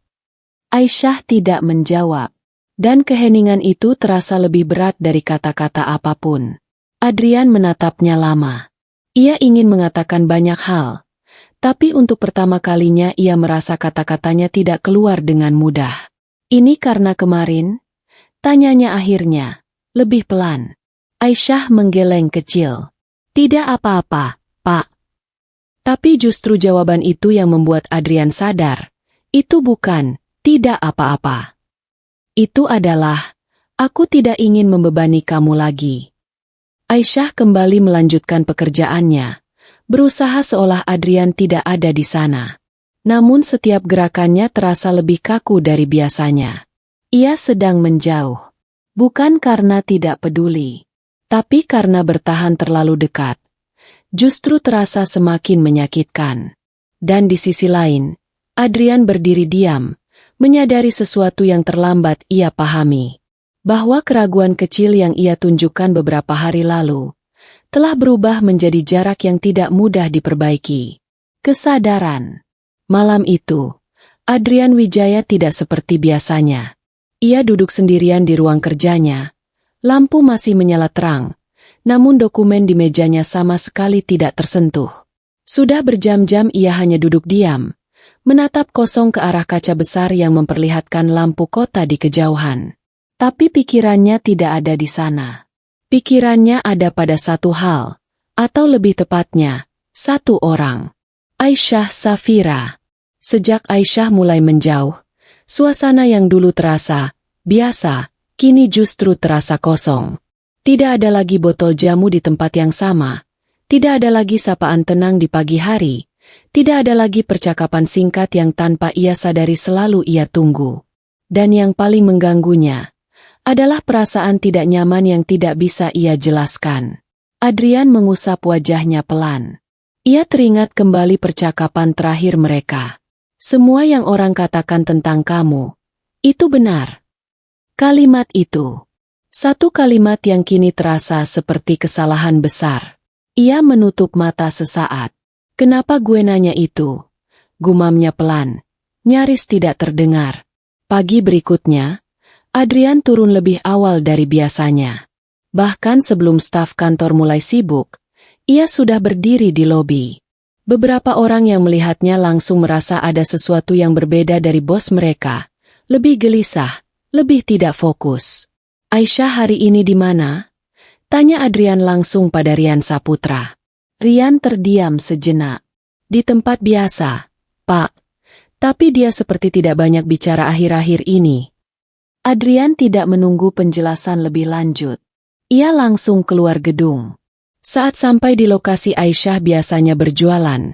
Aisyah tidak menjawab, dan keheningan itu terasa lebih berat dari kata-kata apapun. Adrian menatapnya lama. Ia ingin mengatakan banyak hal, tapi untuk pertama kalinya ia merasa kata-katanya tidak keluar dengan mudah. "Ini karena kemarin?" tanyanya akhirnya, lebih pelan. Aisyah menggeleng kecil. "Tidak apa-apa, Pak." Tapi justru jawaban itu yang membuat Adrian sadar. Itu bukan "tidak apa-apa." Itu adalah, "Aku tidak ingin membebani kamu lagi." Aisyah kembali melanjutkan pekerjaannya, berusaha seolah Adrian tidak ada di sana. Namun setiap gerakannya terasa lebih kaku dari biasanya. Ia sedang menjauh. Bukan karena tidak peduli, tapi karena bertahan terlalu dekat. Justru terasa semakin menyakitkan. Dan di sisi lain, Adrian berdiri diam, menyadari sesuatu yang terlambat ia pahami. Bahwa keraguan kecil yang ia tunjukkan beberapa hari lalu telah berubah menjadi jarak yang tidak mudah diperbaiki. Kesadaran. Malam itu, Adrian Wijaya tidak seperti biasanya. Ia duduk sendirian di ruang kerjanya. Lampu masih menyala terang, namun dokumen di mejanya sama sekali tidak tersentuh. Sudah berjam-jam ia hanya duduk diam, menatap kosong ke arah kaca besar yang memperlihatkan lampu kota di kejauhan. Tapi pikirannya tidak ada di sana. Pikirannya ada pada satu hal, atau lebih tepatnya, satu orang. Aisyah Safira. Sejak Aisyah mulai menjauh, suasana yang dulu terasa biasa, kini justru terasa kosong. Tidak ada lagi botol jamu di tempat yang sama. Tidak ada lagi sapaan tenang di pagi hari. Tidak ada lagi percakapan singkat yang tanpa ia sadari selalu ia tunggu. Dan yang paling mengganggunya adalah perasaan tidak nyaman yang tidak bisa ia jelaskan. Adrian mengusap wajahnya pelan. Ia teringat kembali percakapan terakhir mereka. Semua yang orang katakan tentang kamu, itu benar. Kalimat itu. Satu kalimat yang kini terasa seperti kesalahan besar. Ia menutup mata sesaat. Kenapa gue nanya itu? Gumamnya pelan. Nyaris tidak terdengar. Pagi berikutnya, Adrian turun lebih awal dari biasanya. Bahkan sebelum staf kantor mulai sibuk, ia sudah berdiri di lobi. Beberapa orang yang melihatnya langsung merasa ada sesuatu yang berbeda dari bos mereka. Lebih gelisah, lebih tidak fokus. Aisyah hari ini di mana? Tanya Adrian langsung pada Rian Saputra. Rian terdiam sejenak. Di tempat biasa, Pak. Tapi dia seperti tidak banyak bicara akhir-akhir ini. Adrian tidak menunggu penjelasan lebih lanjut. Ia langsung keluar gedung. Saat sampai di lokasi Aisyah biasanya berjualan,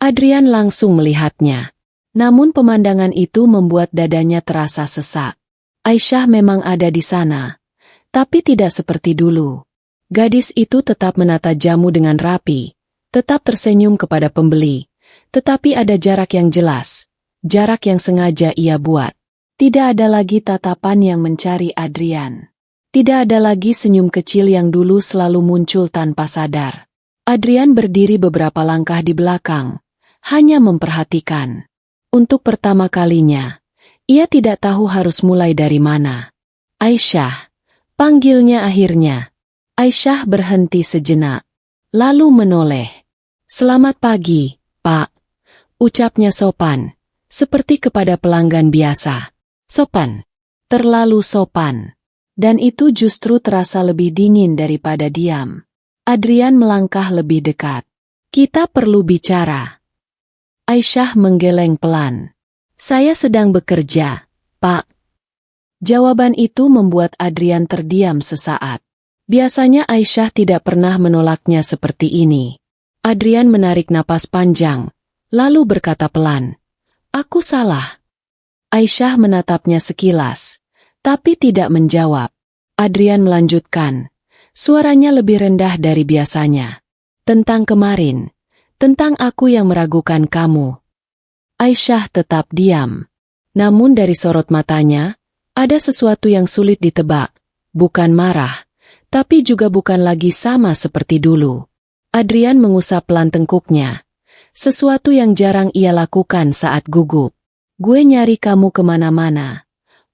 Adrian langsung melihatnya. Namun pemandangan itu membuat dadanya terasa sesak. Aisyah memang ada di sana, tapi tidak seperti dulu. Gadis itu tetap menata jamu dengan rapi, tetap tersenyum kepada pembeli, tetapi ada jarak yang jelas, jarak yang sengaja ia buat. Tidak ada lagi tatapan yang mencari Adrian. Tidak ada lagi senyum kecil yang dulu selalu muncul tanpa sadar. Adrian berdiri beberapa langkah di belakang, hanya memperhatikan. Untuk pertama kalinya, ia tidak tahu harus mulai dari mana. Aisyah, panggilnya akhirnya. Aisyah berhenti sejenak, lalu menoleh. Selamat pagi, Pak. Ucapnya sopan, seperti kepada pelanggan biasa. Sopan, terlalu sopan. Dan itu justru terasa lebih dingin daripada diam. Adrian melangkah lebih dekat. Kita perlu bicara. Aisyah menggeleng pelan. Saya sedang bekerja, Pak. Jawaban itu membuat Adrian terdiam sesaat. Biasanya Aisyah tidak pernah menolaknya seperti ini. Adrian menarik napas panjang, lalu berkata pelan, "Aku salah." Aisyah menatapnya sekilas, tapi tidak menjawab. Adrian melanjutkan, suaranya lebih rendah dari biasanya. "Tentang kemarin, tentang aku yang meragukan kamu." Aisyah tetap diam. Namun dari sorot matanya, ada sesuatu yang sulit ditebak. Bukan marah, tapi juga bukan lagi sama seperti dulu. Adrian mengusap pelan tengkuknya. Sesuatu yang jarang ia lakukan saat gugup. "Gue nyari kamu kemana-mana,"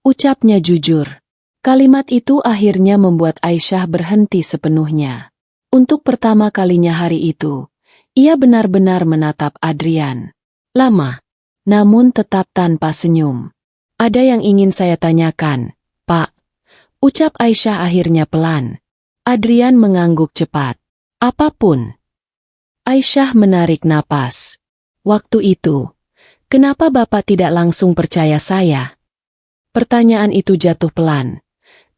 ucapnya jujur. Kalimat itu akhirnya membuat Aisyah berhenti sepenuhnya. Untuk pertama kalinya hari itu, ia benar-benar menatap Adrian. Lama, namun tetap tanpa senyum. "Ada yang ingin saya tanyakan, Pak," ucap Aisyah akhirnya pelan. Adrian mengangguk cepat. "Apapun." Aisyah menarik napas. "Waktu itu, kenapa Bapak tidak langsung percaya saya?" Pertanyaan itu jatuh pelan,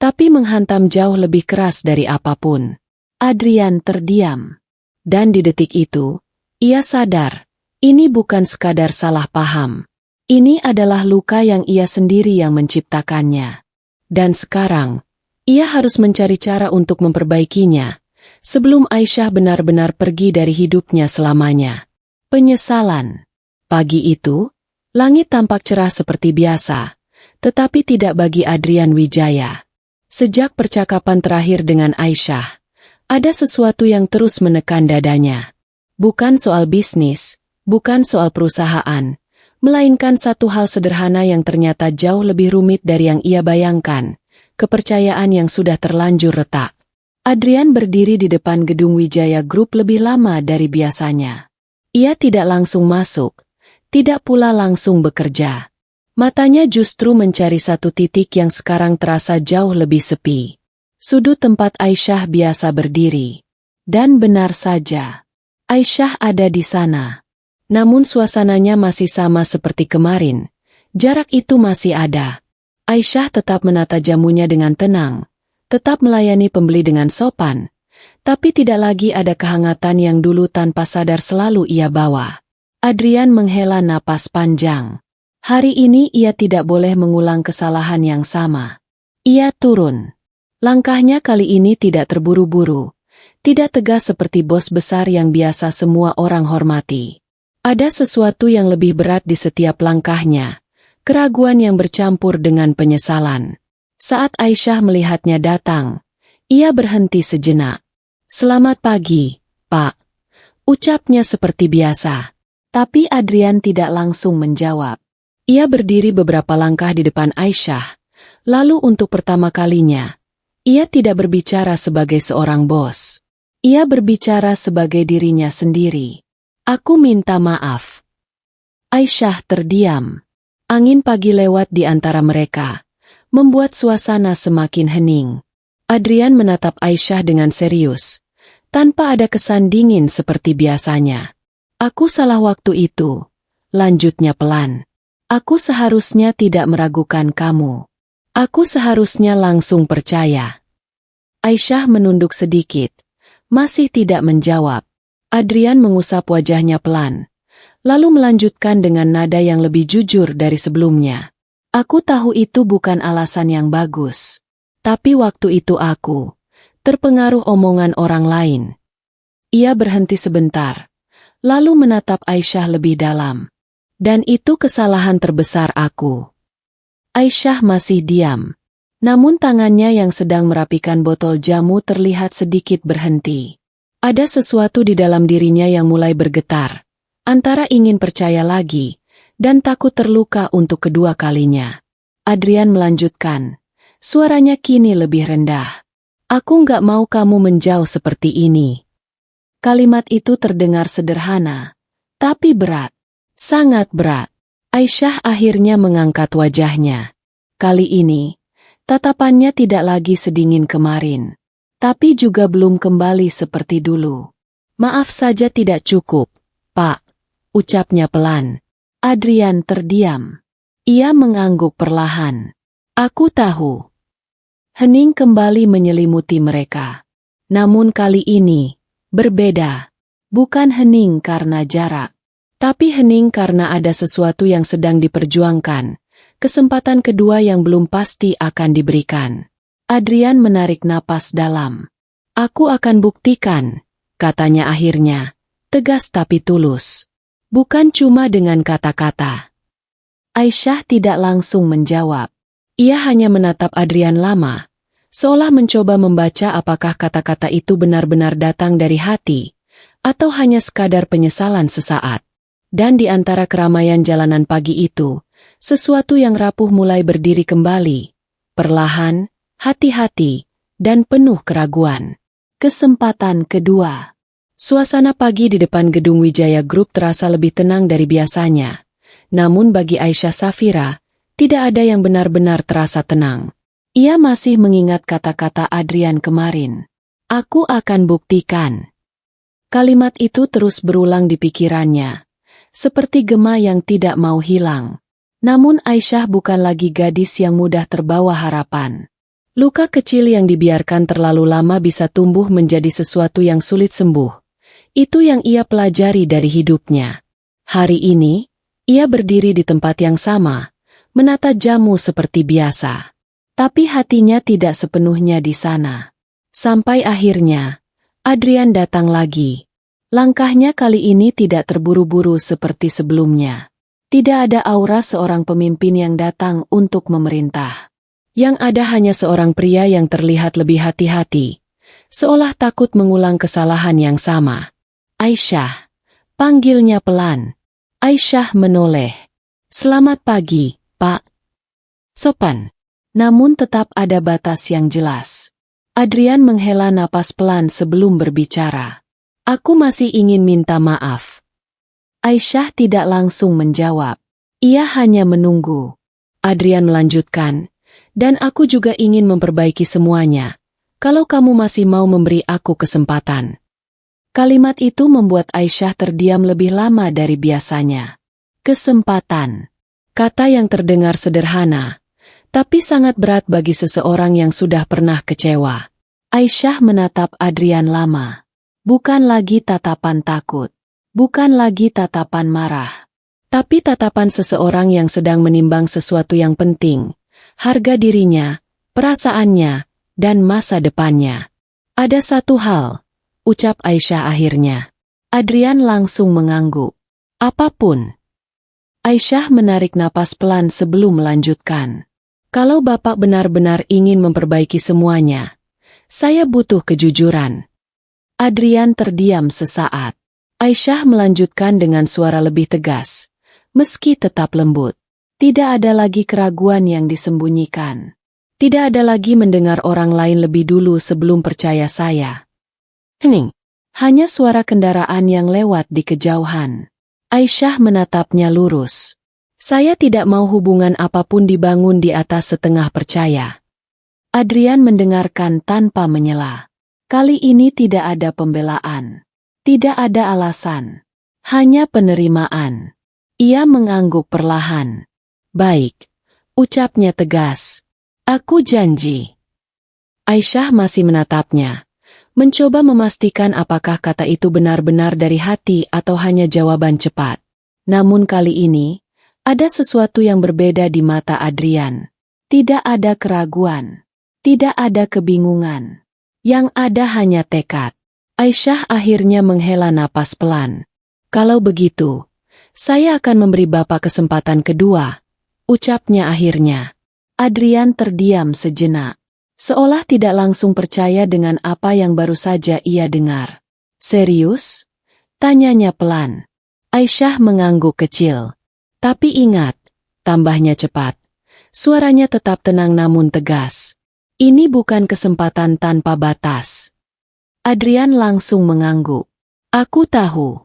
tapi menghantam jauh lebih keras dari apapun. Adrian terdiam. Dan di detik itu, Ia sadar, ini bukan sekadar salah paham. Ini adalah luka yang ia sendiri yang menciptakannya. Dan sekarang, ia harus mencari cara untuk memperbaikinya, sebelum Aisyah benar-benar pergi dari hidupnya selamanya. Penyesalan. Pagi itu, langit tampak cerah seperti biasa, tetapi tidak bagi Adrian Wijaya. Sejak percakapan terakhir dengan Aisyah, ada sesuatu yang terus menekan dadanya. Bukan soal bisnis, bukan soal perusahaan, melainkan satu hal sederhana yang ternyata jauh lebih rumit dari yang ia bayangkan, kepercayaan yang sudah terlanjur retak. Adrian berdiri di depan gedung Wijaya Group lebih lama dari biasanya. Ia tidak langsung masuk, tidak pula langsung bekerja. Matanya justru mencari satu titik yang sekarang terasa jauh lebih sepi. Sudut tempat Aisyah biasa berdiri. Dan benar saja, Aisyah ada di sana. Namun suasananya masih sama seperti kemarin. Jarak itu masih ada. Aisyah tetap menata jamunya dengan tenang, tetap melayani pembeli dengan sopan, tapi tidak lagi ada kehangatan yang dulu tanpa sadar selalu ia bawa. Adrian menghela napas panjang. Hari ini ia tidak boleh mengulang kesalahan yang sama. Ia turun. Langkahnya kali ini tidak terburu-buru, tidak tegas seperti bos besar yang biasa semua orang hormati. Ada sesuatu yang lebih berat di setiap langkahnya, keraguan yang bercampur dengan penyesalan. Saat Aisyah melihatnya datang, ia berhenti sejenak. "Selamat pagi, Pak," ucapnya seperti biasa. Tapi Adrian tidak langsung menjawab. Ia berdiri beberapa langkah di depan Aisyah, lalu untuk pertama kalinya, ia tidak berbicara sebagai seorang bos. Ia berbicara sebagai dirinya sendiri. "Aku minta maaf." Aisyah terdiam. Angin pagi lewat di antara mereka, membuat suasana semakin hening. Adrian menatap Aisyah dengan serius, tanpa ada kesan dingin seperti biasanya. "Aku salah waktu itu," lanjutnya pelan. "Aku seharusnya tidak meragukan kamu. Aku seharusnya langsung percaya." Aisyah menunduk sedikit, masih tidak menjawab. Adrian mengusap wajahnya pelan, lalu melanjutkan dengan nada yang lebih jujur dari sebelumnya. "Aku tahu itu bukan alasan yang bagus. Tapi waktu itu aku terpengaruh omongan orang lain." Ia berhenti sebentar, lalu menatap Aisyah lebih dalam. "Dan itu kesalahan terbesar aku." Aisyah masih diam, namun tangannya yang sedang merapikan botol jamu terlihat sedikit berhenti. Ada sesuatu di dalam dirinya yang mulai bergetar, antara ingin percaya lagi dan takut terluka untuk kedua kalinya. Adrian melanjutkan, suaranya kini lebih rendah. "Aku nggak mau kamu menjauh seperti ini." Kalimat itu terdengar sederhana, tapi berat, sangat berat. Aisyah akhirnya mengangkat wajahnya. Kali ini, tatapannya tidak lagi sedingin kemarin, tapi juga belum kembali seperti dulu. "Maaf saja tidak cukup, Pak," ucapnya pelan. Adrian terdiam. Ia mengangguk perlahan. "Aku tahu." Hening kembali menyelimuti mereka. Namun kali ini, berbeda. Bukan hening karena jarak, tapi hening karena ada sesuatu yang sedang diperjuangkan. Kesempatan kedua yang belum pasti akan diberikan. Adrian menarik napas dalam. "Aku akan buktikan," katanya akhirnya, tegas tapi tulus. Bukan cuma dengan kata-kata. Aisyah tidak langsung menjawab. Ia hanya menatap Adrian lama, seolah mencoba membaca apakah kata-kata itu benar-benar datang dari hati, atau hanya sekadar penyesalan sesaat. Dan di antara keramaian jalanan pagi itu, sesuatu yang rapuh mulai berdiri kembali, perlahan, hati-hati, dan penuh keraguan. Kesempatan kedua. Suasana pagi di depan gedung Wijaya Group terasa lebih tenang dari biasanya. Namun bagi Aisyah Safira, tidak ada yang benar-benar terasa tenang. Ia masih mengingat kata-kata Adrian kemarin. "Aku akan buktikan." Kalimat itu terus berulang di pikirannya, seperti gema yang tidak mau hilang. Namun Aisyah bukan lagi gadis yang mudah terbawa harapan. Luka kecil yang dibiarkan terlalu lama bisa tumbuh menjadi sesuatu yang sulit sembuh. Itu yang ia pelajari dari hidupnya. Hari ini, ia berdiri di tempat yang sama, menata jamu seperti biasa. Tapi hatinya tidak sepenuhnya di sana. Sampai akhirnya, Adrian datang lagi. Langkahnya kali ini tidak terburu-buru seperti sebelumnya. Tidak ada aura seorang pemimpin yang datang untuk memerintah. Yang ada hanya seorang pria yang terlihat lebih hati-hati, seolah takut mengulang kesalahan yang sama. Aisyah, panggilnya pelan. Aisyah menoleh. Selamat pagi, Pak. Sopan. Namun tetap ada batas yang jelas. Adrian menghela napas pelan sebelum berbicara. Aku masih ingin minta maaf. Aisyah tidak langsung menjawab. Ia hanya menunggu. Adrian melanjutkan, dan aku juga ingin memperbaiki semuanya. Kalau kamu masih mau memberi aku kesempatan. Kalimat itu membuat Aisyah terdiam lebih lama dari biasanya. Kesempatan. Kata yang terdengar sederhana, tapi sangat berat bagi seseorang yang sudah pernah kecewa. Aisyah menatap Adrian lama. Bukan lagi tatapan takut. Bukan lagi tatapan marah. Tapi tatapan seseorang yang sedang menimbang sesuatu yang penting. Harga dirinya, perasaannya, dan masa depannya. Ada satu hal, ucap Aisyah akhirnya. Adrian langsung mengangguk. Apapun. Aisyah menarik napas pelan sebelum melanjutkan. Kalau Bapak benar-benar ingin memperbaiki semuanya, saya butuh kejujuran. Adrian terdiam sesaat. Aisyah melanjutkan dengan suara lebih tegas, meski tetap lembut. Tidak ada lagi keraguan yang disembunyikan. Tidak ada lagi mendengar orang lain lebih dulu sebelum percaya saya. Hening. Hanya suara kendaraan yang lewat di kejauhan. Aisyah menatapnya lurus. Saya tidak mau hubungan apapun dibangun di atas setengah percaya. Adrian mendengarkan tanpa menyela. Kali ini tidak ada pembelaan. Tidak ada alasan. Hanya penerimaan. Ia mengangguk perlahan. Baik. Ucapnya tegas. Aku janji. Aisyah masih menatapnya. Mencoba memastikan apakah kata itu benar-benar dari hati atau hanya jawaban cepat. Namun kali ini, ada sesuatu yang berbeda di mata Adrian. Tidak ada keraguan. Tidak ada kebingungan. Yang ada hanya tekad. Aisyah akhirnya menghela napas pelan. Kalau begitu, saya akan memberi Bapak kesempatan kedua, ucapnya akhirnya. Adrian terdiam sejenak, seolah tidak langsung percaya dengan apa yang baru saja ia dengar. Serius? Tanyanya pelan. Aisyah mengangguk kecil. Tapi ingat, tambahnya cepat. Suaranya tetap tenang namun tegas. Ini bukan kesempatan tanpa batas. Adrian langsung mengangguk. Aku tahu.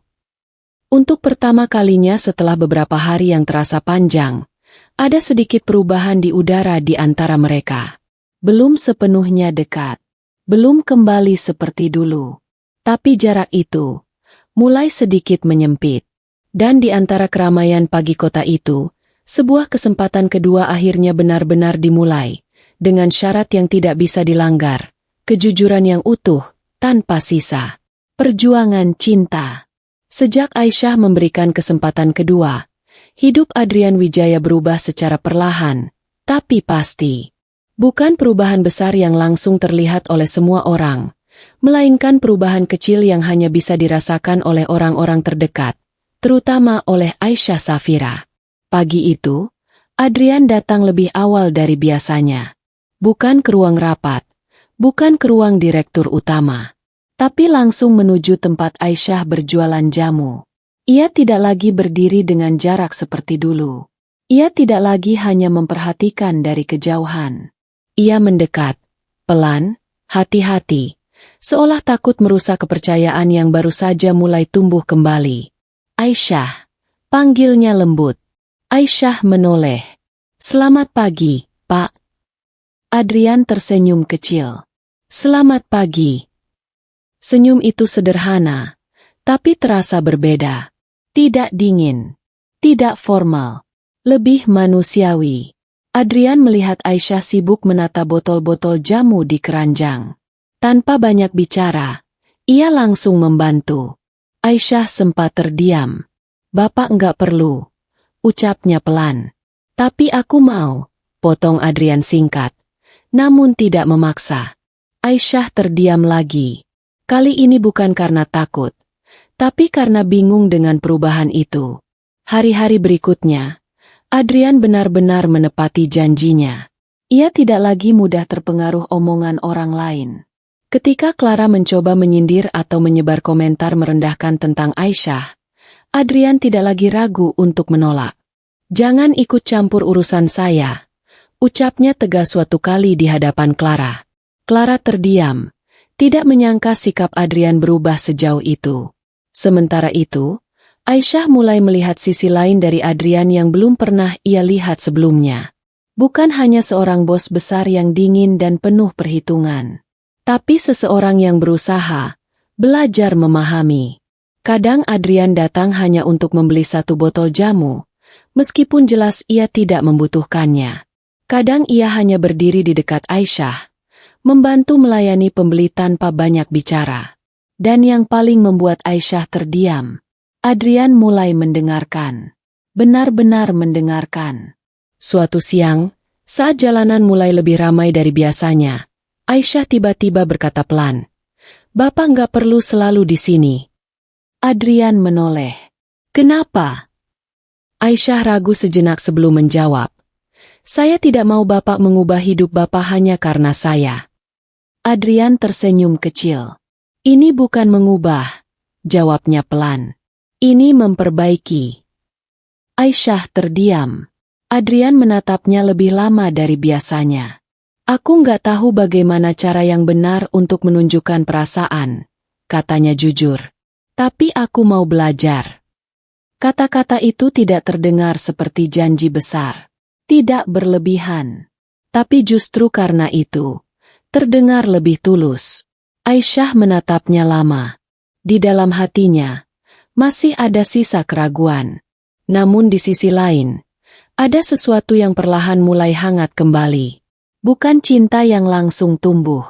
Untuk pertama kalinya setelah beberapa hari yang terasa panjang, ada sedikit perubahan di udara di antara mereka. Belum sepenuhnya dekat. Belum kembali seperti dulu. Tapi jarak itu mulai sedikit menyempit. Dan di antara keramaian pagi kota itu, sebuah kesempatan kedua akhirnya benar-benar dimulai. Dengan syarat yang tidak bisa dilanggar, kejujuran yang utuh, tanpa sisa. Perjuangan cinta. Sejak Aisyah memberikan kesempatan kedua, hidup Adrian Wijaya berubah secara perlahan, tapi pasti. Bukan perubahan besar yang langsung terlihat oleh semua orang, melainkan perubahan kecil yang hanya bisa dirasakan oleh orang-orang terdekat, terutama oleh Aisyah Safira. Pagi itu, Adrian datang lebih awal dari biasanya. Bukan ke ruang rapat, bukan ke ruang direktur utama, tapi langsung menuju tempat Aisyah berjualan jamu. Ia tidak lagi berdiri dengan jarak seperti dulu. Ia tidak lagi hanya memperhatikan dari kejauhan. Ia mendekat, pelan, hati-hati, seolah takut merusak kepercayaan yang baru saja mulai tumbuh kembali. Aisyah, panggilnya lembut. Aisyah menoleh. Selamat pagi, Pak. Adrian tersenyum kecil. Selamat pagi. Senyum itu sederhana, tapi terasa berbeda. Tidak dingin, tidak formal, lebih manusiawi. Adrian melihat Aisyah sibuk menata botol-botol jamu di keranjang. Tanpa banyak bicara, ia langsung membantu. Aisyah sempat terdiam. "Bapak enggak perlu," ucapnya pelan. "Tapi aku mau," potong Adrian singkat. Namun tidak memaksa. Aisyah terdiam lagi. Kali ini bukan karena takut, tapi karena bingung dengan perubahan itu. Hari-hari berikutnya, Adrian benar-benar menepati janjinya. Ia tidak lagi mudah terpengaruh omongan orang lain. Ketika Clara mencoba menyindir atau menyebar komentar merendahkan tentang Aisyah, Adrian tidak lagi ragu untuk menolak. "Jangan ikut campur urusan saya," ucapnya tegas suatu kali di hadapan Clara. Clara terdiam, tidak menyangka sikap Adrian berubah sejauh itu. Sementara itu, Aisyah mulai melihat sisi lain dari Adrian yang belum pernah ia lihat sebelumnya. Bukan hanya seorang bos besar yang dingin dan penuh perhitungan, tapi seseorang yang berusaha, belajar memahami. Kadang Adrian datang hanya untuk membeli satu botol jamu, meskipun jelas ia tidak membutuhkannya. Kadang ia hanya berdiri di dekat Aisyah, membantu melayani pembeli tanpa banyak bicara. Dan yang paling membuat Aisyah terdiam, Adrian mulai mendengarkan. Benar-benar mendengarkan. Suatu siang, saat jalanan mulai lebih ramai dari biasanya, Aisyah tiba-tiba berkata pelan, "Bapak nggak perlu selalu di sini." Adrian menoleh. "Kenapa?" Aisyah ragu sejenak sebelum menjawab. "Saya tidak mau Bapak mengubah hidup Bapak hanya karena saya." Adrian tersenyum kecil. "Ini bukan mengubah," jawabnya pelan. "Ini memperbaiki." Aisyah terdiam. Adrian menatapnya lebih lama dari biasanya. "Aku nggak tahu bagaimana cara yang benar untuk menunjukkan perasaan," katanya jujur. "Tapi aku mau belajar." Kata-kata itu tidak terdengar seperti janji besar. Tidak berlebihan. Tapi justru karena itu, terdengar lebih tulus. Aisyah menatapnya lama. Di dalam hatinya, masih ada sisa keraguan. Namun di sisi lain, ada sesuatu yang perlahan mulai hangat kembali. Bukan cinta yang langsung tumbuh,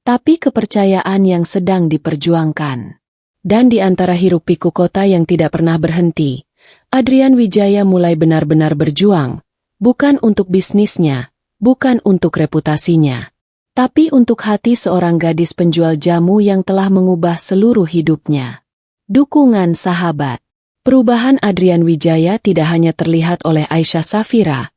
tapi kepercayaan yang sedang diperjuangkan. Dan di antara hiruk-pikuk kota yang tidak pernah berhenti, Adrian Wijaya mulai benar-benar berjuang, bukan untuk bisnisnya, bukan untuk reputasinya, tapi untuk hati seorang gadis penjual jamu yang telah mengubah seluruh hidupnya. Dukungan sahabat. Perubahan Adrian Wijaya tidak hanya terlihat oleh Aisyah Safira,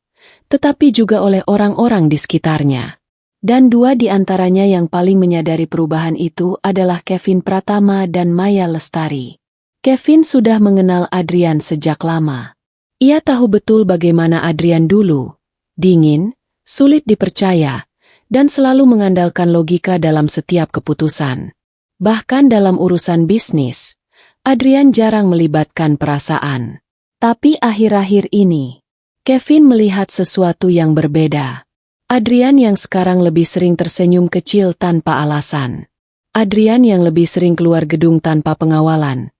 tetapi juga oleh orang-orang di sekitarnya. Dan dua di antaranya yang paling menyadari perubahan itu adalah Kevin Pratama dan Maya Lestari. Kevin sudah mengenal Adrian sejak lama. Ia tahu betul bagaimana Adrian dulu, dingin, sulit dipercaya, dan selalu mengandalkan logika dalam setiap keputusan. Bahkan dalam urusan bisnis, Adrian jarang melibatkan perasaan. Tapi akhir-akhir ini, Kevin melihat sesuatu yang berbeda. Adrian yang sekarang lebih sering tersenyum kecil tanpa alasan. Adrian yang lebih sering keluar gedung tanpa pengawalan,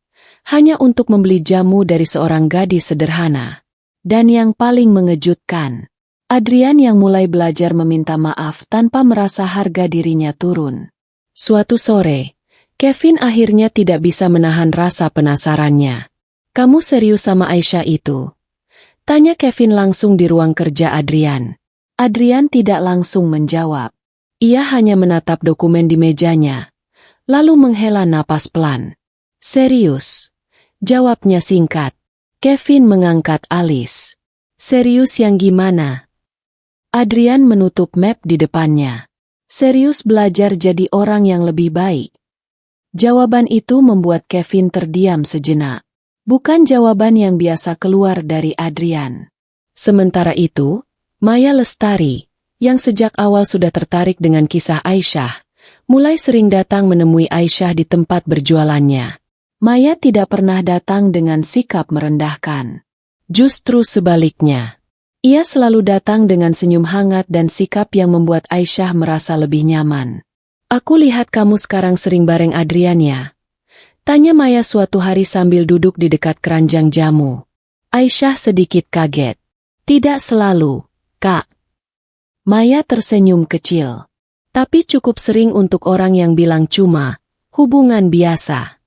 hanya untuk membeli jamu dari seorang gadis sederhana. Dan yang paling mengejutkan, Adrian yang mulai belajar meminta maaf tanpa merasa harga dirinya turun. Suatu sore, Kevin akhirnya tidak bisa menahan rasa penasarannya. "Kamu serius sama Aisyah itu?" tanya Kevin langsung di ruang kerja Adrian. Adrian tidak langsung menjawab. Ia hanya menatap dokumen di mejanya, lalu menghela napas pelan. "Serius?" jawabnya singkat. Kevin mengangkat alis. "Serius yang gimana?" Adrian menutup map di depannya. "Serius belajar jadi orang yang lebih baik." Jawaban itu membuat Kevin terdiam sejenak. Bukan jawaban yang biasa keluar dari Adrian. Sementara itu, Maya Lestari, yang sejak awal sudah tertarik dengan kisah Aisyah, mulai sering datang menemui Aisyah di tempat berjualannya. Maya tidak pernah datang dengan sikap merendahkan. Justru sebaliknya. Ia selalu datang dengan senyum hangat dan sikap yang membuat Aisyah merasa lebih nyaman. "Aku lihat kamu sekarang sering bareng Adrian ya?" tanya Maya suatu hari sambil duduk di dekat keranjang jamu. Aisyah sedikit kaget. "Tidak selalu, Kak." Maya tersenyum kecil. "Tapi cukup sering untuk orang yang bilang cuma hubungan biasa."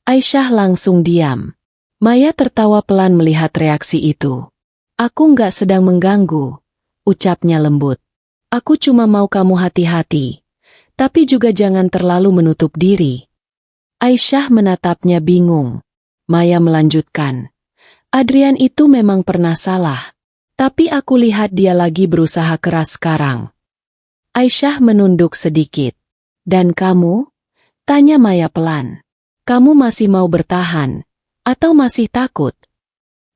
Aisyah langsung diam. Maya tertawa pelan melihat reaksi itu. Aku nggak sedang mengganggu, ucapnya lembut. Aku cuma mau kamu hati-hati. Tapi juga jangan terlalu menutup diri. Aisyah menatapnya bingung. Maya melanjutkan. Adrian itu memang pernah salah. Tapi aku lihat dia lagi berusaha keras sekarang. Aisyah menunduk sedikit. Dan kamu? Tanya Maya pelan. Kamu masih mau bertahan? Atau masih takut?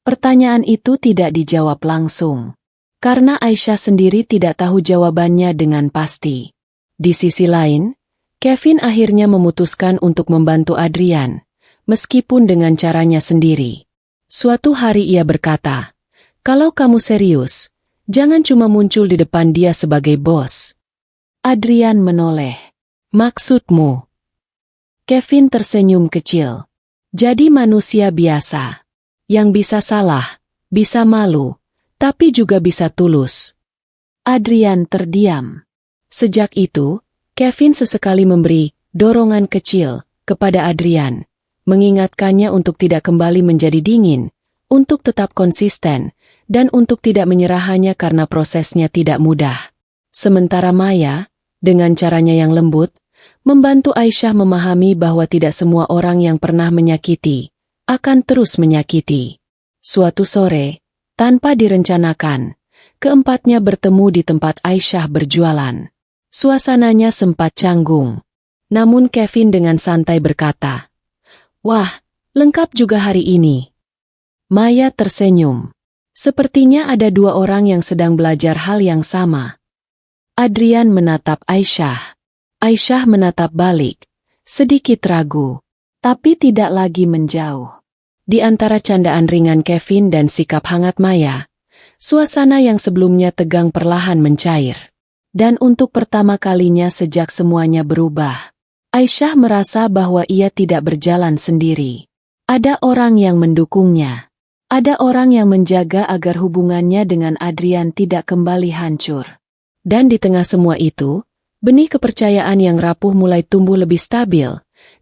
Pertanyaan itu tidak dijawab langsung. Karena Aisyah sendiri tidak tahu jawabannya dengan pasti. Di sisi lain, Kevin akhirnya memutuskan untuk membantu Adrian, meskipun dengan caranya sendiri. Suatu hari ia berkata, kalau kamu serius, jangan cuma muncul di depan dia sebagai bos. Adrian menoleh. Maksudmu? Kevin tersenyum kecil. Jadi manusia biasa, yang bisa salah, bisa malu, tapi juga bisa tulus. Adrian terdiam. Sejak itu, Kevin sesekali memberi dorongan kecil kepada Adrian, mengingatkannya untuk tidak kembali menjadi dingin, untuk tetap konsisten, dan untuk tidak menyerah hanya karena prosesnya tidak mudah. Sementara Maya, dengan caranya yang lembut, membantu Aisyah memahami bahwa tidak semua orang yang pernah menyakiti akan terus menyakiti. Suatu sore, tanpa direncanakan, keempatnya bertemu di tempat Aisyah berjualan. Suasananya sempat canggung. Namun Kevin dengan santai berkata, "Wah, lengkap juga hari ini." Maya tersenyum. Sepertinya ada dua orang yang sedang belajar hal yang sama. Adrian menatap Aisyah. Aisyah menatap balik, sedikit ragu, tapi tidak lagi menjauh. Di antara candaan ringan Kevin dan sikap hangat Maya, suasana yang sebelumnya tegang perlahan mencair. Dan untuk pertama kalinya sejak semuanya berubah, Aisyah merasa bahwa ia tidak berjalan sendiri. Ada orang yang mendukungnya. Ada orang yang menjaga agar hubungannya dengan Adrian tidak kembali hancur. Dan di tengah semua itu, benih kepercayaan yang rapuh mulai tumbuh lebih stabil,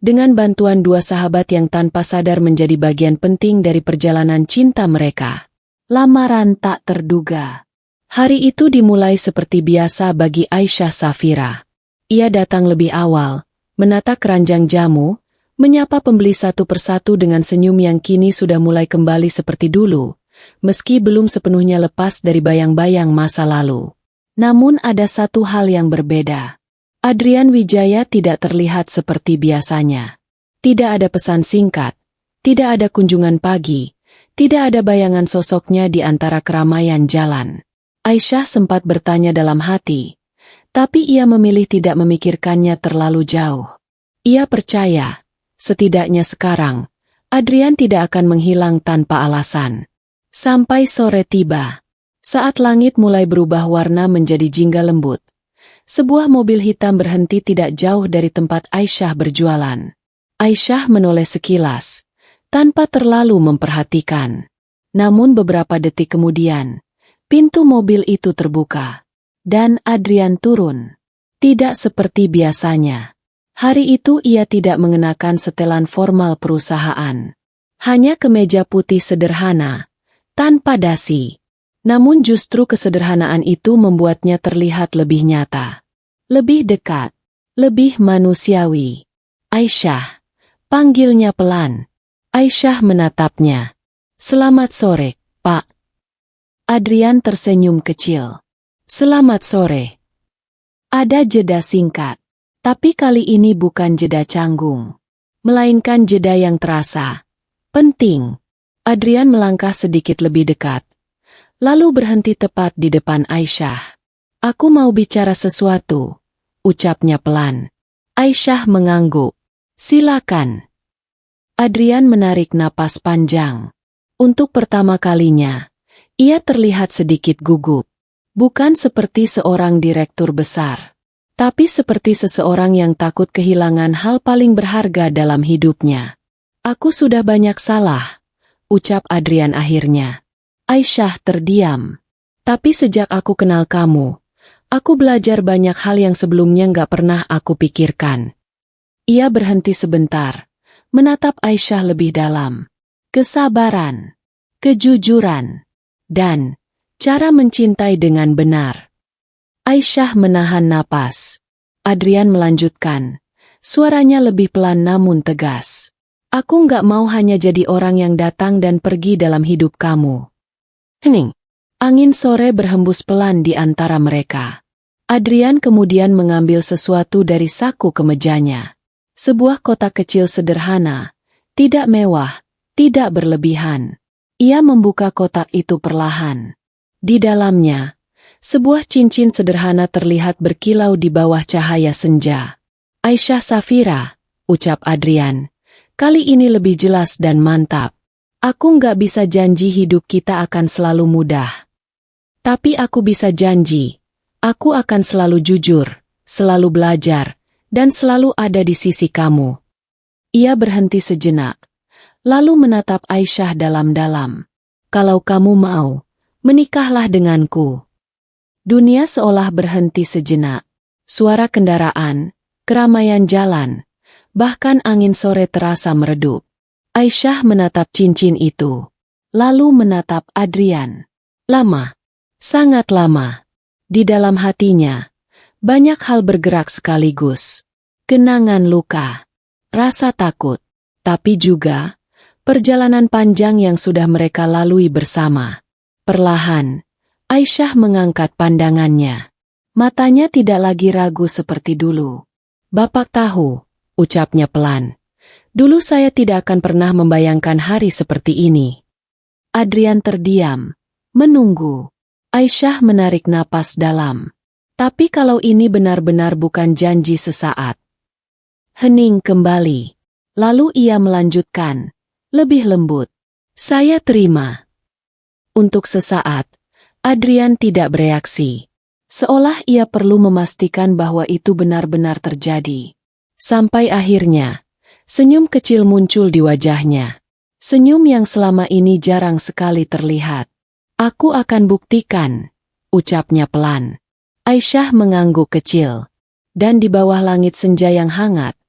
dengan bantuan dua sahabat yang tanpa sadar menjadi bagian penting dari perjalanan cinta mereka. Lamaran tak terduga. Hari itu dimulai seperti biasa bagi Aisyah Safira. Ia datang lebih awal, menata keranjang jamu, menyapa pembeli satu persatu dengan senyum yang kini sudah mulai kembali seperti dulu, meski belum sepenuhnya lepas dari bayang-bayang masa lalu. Namun ada satu hal yang berbeda. Adrian Wijaya tidak terlihat seperti biasanya. Tidak ada pesan singkat, tidak ada kunjungan pagi, tidak ada bayangan sosoknya di antara keramaian jalan. Aisyah sempat bertanya dalam hati, tapi ia memilih tidak memikirkannya terlalu jauh. Ia percaya, setidaknya sekarang, Adrian tidak akan menghilang tanpa alasan. Sampai sore tiba. Saat langit mulai berubah warna menjadi jingga lembut, sebuah mobil hitam berhenti tidak jauh dari tempat Aisyah berjualan. Aisyah menoleh sekilas, tanpa terlalu memperhatikan. Namun beberapa detik kemudian, pintu mobil itu terbuka, dan Adrian turun. Tidak seperti biasanya. Hari itu ia tidak mengenakan setelan formal perusahaan. Hanya kemeja putih sederhana, tanpa dasi. Namun justru kesederhanaan itu membuatnya terlihat lebih nyata. Lebih dekat. Lebih manusiawi. Aisyah. Panggilnya pelan. Aisyah menatapnya. Selamat sore, Pak. Adrian tersenyum kecil. Selamat sore. Ada jeda singkat. Tapi kali ini bukan jeda canggung. Melainkan jeda yang terasa. Penting. Adrian melangkah sedikit lebih dekat. Lalu berhenti tepat di depan Aisyah. Aku mau bicara sesuatu, ucapnya pelan. Aisyah mengangguk. Silakan. Adrian menarik napas panjang. Untuk pertama kalinya, ia terlihat sedikit gugup. Bukan seperti seorang direktur besar, tapi seperti seseorang yang takut kehilangan hal paling berharga dalam hidupnya. Aku sudah banyak salah, ucap Adrian akhirnya. Aisyah terdiam. Tapi sejak aku kenal kamu, aku belajar banyak hal yang sebelumnya nggak pernah aku pikirkan. Ia berhenti sebentar, menatap Aisyah lebih dalam. Kesabaran, kejujuran, dan cara mencintai dengan benar. Aisyah menahan napas. Adrian melanjutkan. Suaranya lebih pelan namun tegas. Aku nggak mau hanya jadi orang yang datang dan pergi dalam hidup kamu. Hening. Angin sore berhembus pelan di antara mereka. Adrian kemudian mengambil sesuatu dari saku kemejanya. Sebuah kotak kecil sederhana, tidak mewah, tidak berlebihan. Ia membuka kotak itu perlahan. Di dalamnya, sebuah cincin sederhana terlihat berkilau di bawah cahaya senja. Aisyah Safira, ucap Adrian. Kali ini lebih jelas dan mantap. Aku nggak bisa janji hidup kita akan selalu mudah. Tapi aku bisa janji, aku akan selalu jujur, selalu belajar, dan selalu ada di sisi kamu. Ia berhenti sejenak, lalu menatap Aisyah dalam-dalam. Kalau kamu mau, menikahlah denganku. Dunia seolah berhenti sejenak. Suara kendaraan, keramaian jalan, bahkan angin sore terasa meredup. Aisyah menatap cincin itu, lalu menatap Adrian. Lama. Sangat lama. Di dalam hatinya, banyak hal bergerak sekaligus. Kenangan luka, rasa takut, tapi juga perjalanan panjang yang sudah mereka lalui bersama. Perlahan, Aisyah mengangkat pandangannya. Matanya tidak lagi ragu seperti dulu. Bapak tahu, ucapnya pelan. Dulu saya tidak akan pernah membayangkan hari seperti ini. Adrian terdiam, menunggu. Aisyah menarik napas dalam. Tapi kalau ini benar-benar bukan janji sesaat. Hening kembali. Lalu ia melanjutkan, lebih lembut. Saya terima. Untuk sesaat, Adrian tidak bereaksi. Seolah ia perlu memastikan bahwa itu benar-benar terjadi. Sampai akhirnya, senyum kecil muncul di wajahnya. Senyum yang selama ini jarang sekali terlihat. Aku akan buktikan, ucapnya pelan. Aisyah mengangguk kecil. Dan di bawah langit senja yang hangat,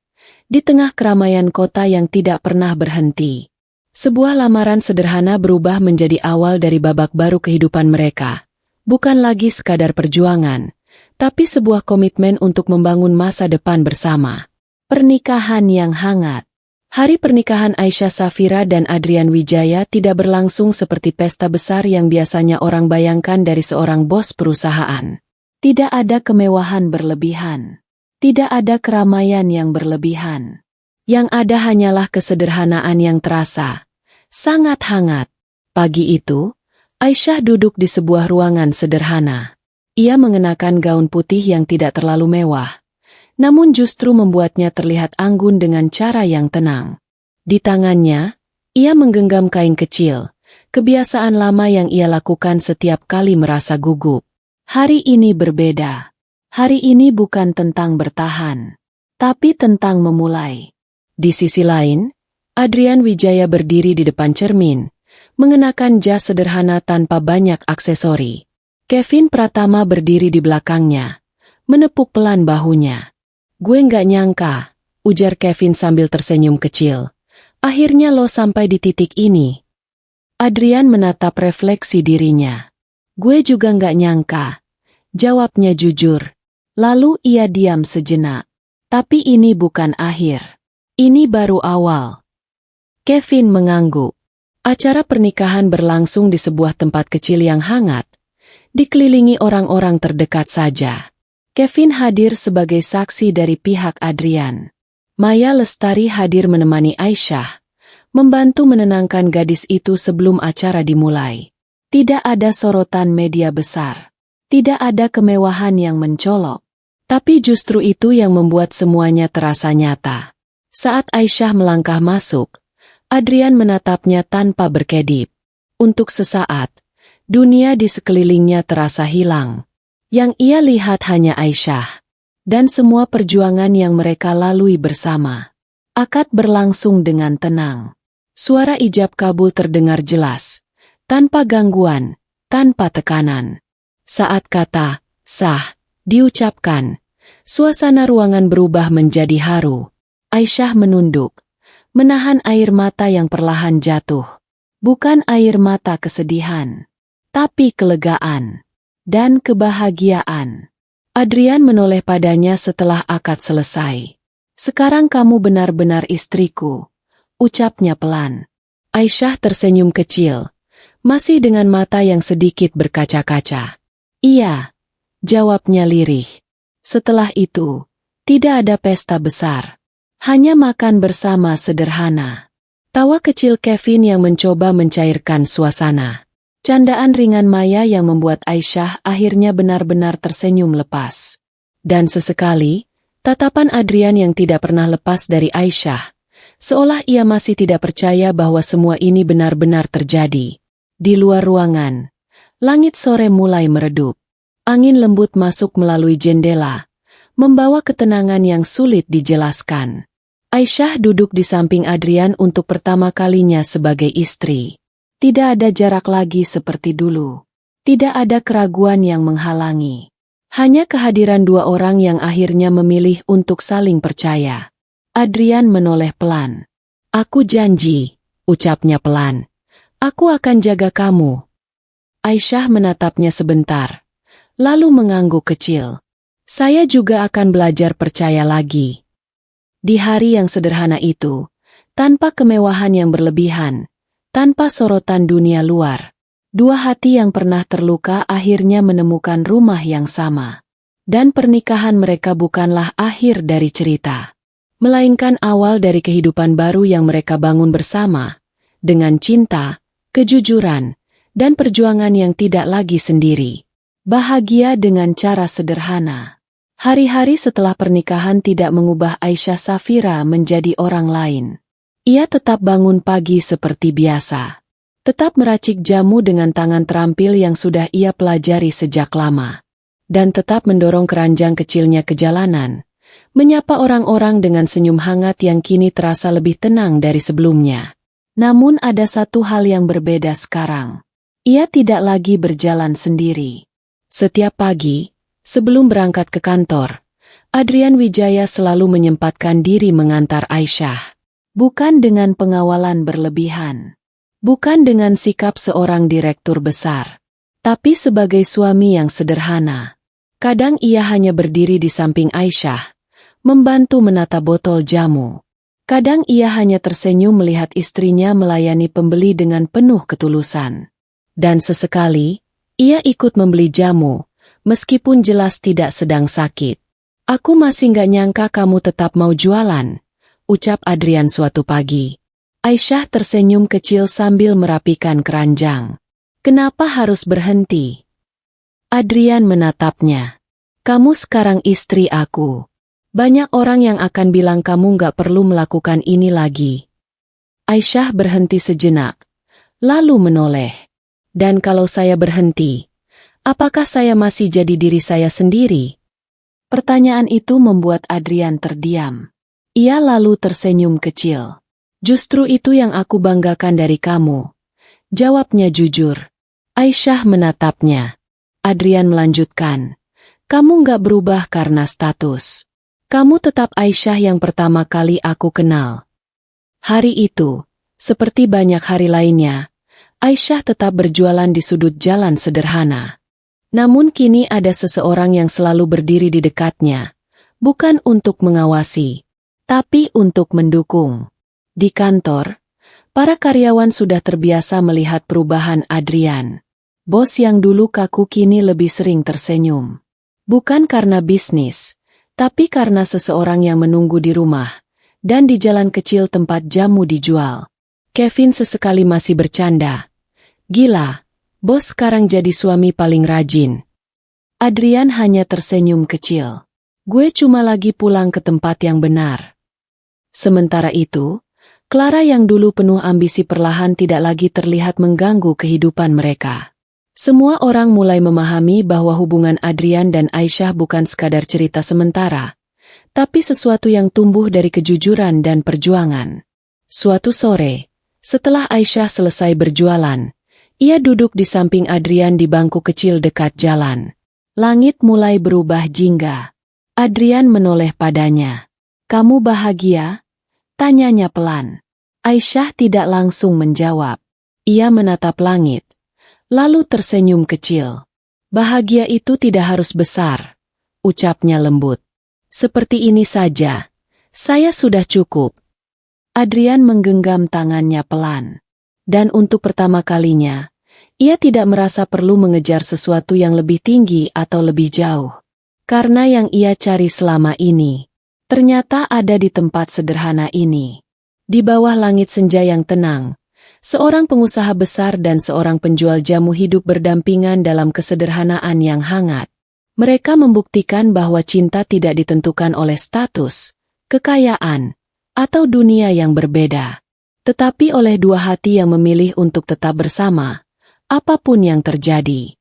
di tengah keramaian kota yang tidak pernah berhenti, sebuah lamaran sederhana berubah menjadi awal dari babak baru kehidupan mereka. Bukan lagi sekadar perjuangan, tapi sebuah komitmen untuk membangun masa depan bersama. Pernikahan yang hangat. Hari pernikahan Aisyah Safira dan Adrian Wijaya tidak berlangsung seperti pesta besar yang biasanya orang bayangkan dari seorang bos perusahaan. Tidak ada kemewahan berlebihan. Tidak ada keramaian yang berlebihan. Yang ada hanyalah kesederhanaan yang terasa. Sangat hangat. Pagi itu, Aisyah duduk di sebuah ruangan sederhana. Ia mengenakan gaun putih yang tidak terlalu mewah. Namun justru membuatnya terlihat anggun dengan cara yang tenang. Di tangannya, ia menggenggam kain kecil, kebiasaan lama yang ia lakukan setiap kali merasa gugup. Hari ini berbeda. Hari ini bukan tentang bertahan, tapi tentang memulai. Di sisi lain, Adrian Wijaya berdiri di depan cermin, mengenakan jas sederhana tanpa banyak aksesori. Kevin Pratama berdiri di belakangnya, menepuk pelan bahunya. Gue nggak nyangka, ujar Kevin sambil tersenyum kecil. Akhirnya lo sampai di titik ini. Adrian menatap refleksi dirinya. Gue juga nggak nyangka, jawabnya jujur. Lalu ia diam sejenak. Tapi ini bukan akhir. Ini baru awal. Kevin mengangguk. Acara pernikahan berlangsung di sebuah tempat kecil yang hangat, dikelilingi orang-orang terdekat saja. Kevin hadir sebagai saksi dari pihak Adrian. Maya Lestari hadir menemani Aisyah, membantu menenangkan gadis itu sebelum acara dimulai. Tidak ada sorotan media besar. Tidak ada kemewahan yang mencolok. Tapi justru itu yang membuat semuanya terasa nyata. Saat Aisyah melangkah masuk, Adrian menatapnya tanpa berkedip. Untuk sesaat, dunia di sekelilingnya terasa hilang. Yang ia lihat hanya Aisyah. Dan semua perjuangan yang mereka lalui bersama. Akad berlangsung dengan tenang. Suara ijab kabul terdengar jelas. Tanpa gangguan, tanpa tekanan. Saat kata, sah, diucapkan, suasana ruangan berubah menjadi haru. Aisyah menunduk. menahan air mata yang perlahan jatuh. Bukan air mata kesedihan, tapi kelegaan dan kebahagiaan. Adrian menoleh padanya setelah akad selesai. "Sekarang kamu benar-benar istriku," ucapnya pelan. Aisyah tersenyum kecil, masih dengan mata yang sedikit berkaca-kaca. "Iya," jawabnya lirih. Setelah itu, tidak ada pesta besar. Hanya makan bersama sederhana. Tawa kecil Kevin yang mencoba mencairkan suasana. Candaan ringan Maya yang membuat Aisyah akhirnya benar-benar tersenyum lepas. Dan sesekali, tatapan Adrian yang tidak pernah lepas dari Aisyah, seolah ia masih tidak percaya bahwa semua ini benar-benar terjadi. Di luar ruangan, langit sore mulai meredup. Angin lembut masuk melalui jendela, membawa ketenangan yang sulit dijelaskan. Aisyah duduk di samping Adrian untuk pertama kalinya sebagai istri. Tidak ada jarak lagi seperti dulu. Tidak ada keraguan yang menghalangi. Hanya kehadiran dua orang yang akhirnya memilih untuk saling percaya. Adrian menoleh pelan. "Aku janji," ucapnya pelan. "Aku akan jaga kamu." Aisyah menatapnya sebentar, lalu mengangguk kecil. "Saya juga akan belajar percaya lagi." Di hari yang sederhana itu, tanpa kemewahan yang berlebihan, tanpa sorotan dunia luar, dua hati yang pernah terluka akhirnya menemukan rumah yang sama. Dan pernikahan mereka bukanlah akhir dari cerita, melainkan awal dari kehidupan baru yang mereka bangun bersama, dengan cinta, kejujuran, dan perjuangan yang tidak lagi sendiri. Bahagia dengan cara sederhana. Hari-hari setelah pernikahan tidak mengubah Aisyah Safira menjadi orang lain. Ia tetap bangun pagi seperti biasa. Tetap meracik jamu dengan tangan terampil yang sudah ia pelajari sejak lama. Dan tetap mendorong keranjang kecilnya ke jalanan, menyapa orang-orang dengan senyum hangat yang kini terasa lebih tenang dari sebelumnya. Namun ada satu hal yang berbeda sekarang. Ia tidak lagi berjalan sendiri. Setiap pagi, sebelum berangkat ke kantor, Adrian Wijaya selalu menyempatkan diri mengantar Aisyah. Bukan dengan pengawalan berlebihan. Bukan dengan sikap seorang direktur besar. Tapi sebagai suami yang sederhana. Kadang ia hanya berdiri di samping Aisyah, membantu menata botol jamu. Kadang ia hanya tersenyum melihat istrinya melayani pembeli dengan penuh ketulusan. Dan sesekali, ia ikut membeli jamu, meskipun jelas tidak sedang sakit. "Aku masih nggak nyangka kamu tetap mau jualan," ucap Adrian suatu pagi. Aisyah tersenyum kecil sambil merapikan keranjang. "Kenapa harus berhenti?" Adrian menatapnya. "Kamu sekarang istri aku. Banyak orang yang akan bilang kamu nggak perlu melakukan ini lagi." Aisyah berhenti sejenak, lalu menoleh. "Dan kalau saya berhenti, apakah saya masih jadi diri saya sendiri?" Pertanyaan itu membuat Adrian terdiam. Ia lalu tersenyum kecil. "Justru itu yang aku banggakan dari kamu," jawabnya jujur. Aisyah menatapnya. Adrian melanjutkan. "Kamu nggak berubah karena status. Kamu tetap Aisyah yang pertama kali aku kenal." Hari itu, seperti banyak hari lainnya, Aisyah tetap berjualan di sudut jalan sederhana. Namun kini ada seseorang yang selalu berdiri di dekatnya, bukan untuk mengawasi, tapi untuk mendukung. Di kantor, para karyawan sudah terbiasa melihat perubahan Adrian. Bos yang dulu kaku kini lebih sering tersenyum. Bukan karena bisnis, tapi karena seseorang yang menunggu di rumah, dan di jalan kecil tempat jamu dijual. Kevin sesekali masih bercanda. "Gila, bos sekarang jadi suami paling rajin." Adrian hanya tersenyum kecil. "Gue cuma lagi pulang ke tempat yang benar." Sementara itu, Clara yang dulu penuh ambisi perlahan tidak lagi terlihat mengganggu kehidupan mereka. Semua orang mulai memahami bahwa hubungan Adrian dan Aisyah bukan sekadar cerita sementara, tapi sesuatu yang tumbuh dari kejujuran dan perjuangan. Suatu sore, setelah Aisyah selesai berjualan, ia duduk di samping Adrian di bangku kecil dekat jalan. Langit mulai berubah jingga. Adrian menoleh padanya. "Kamu bahagia?" tanyanya pelan. Aisyah tidak langsung menjawab. Ia menatap langit, lalu tersenyum kecil. Bahagia itu tidak harus besar, ucapnya lembut. Seperti ini saja, saya sudah cukup. Adrian menggenggam tangannya pelan. Dan untuk pertama kalinya, ia tidak merasa perlu mengejar sesuatu yang lebih tinggi atau lebih jauh. Karena yang ia cari selama ini, ternyata ada di tempat sederhana ini. Di bawah langit senja yang tenang, seorang pengusaha besar dan seorang penjual jamu hidup berdampingan dalam kesederhanaan yang hangat. Mereka membuktikan bahwa cinta tidak ditentukan oleh status, kekayaan, atau dunia yang berbeda, tetapi oleh dua hati yang memilih untuk tetap bersama, apapun yang terjadi.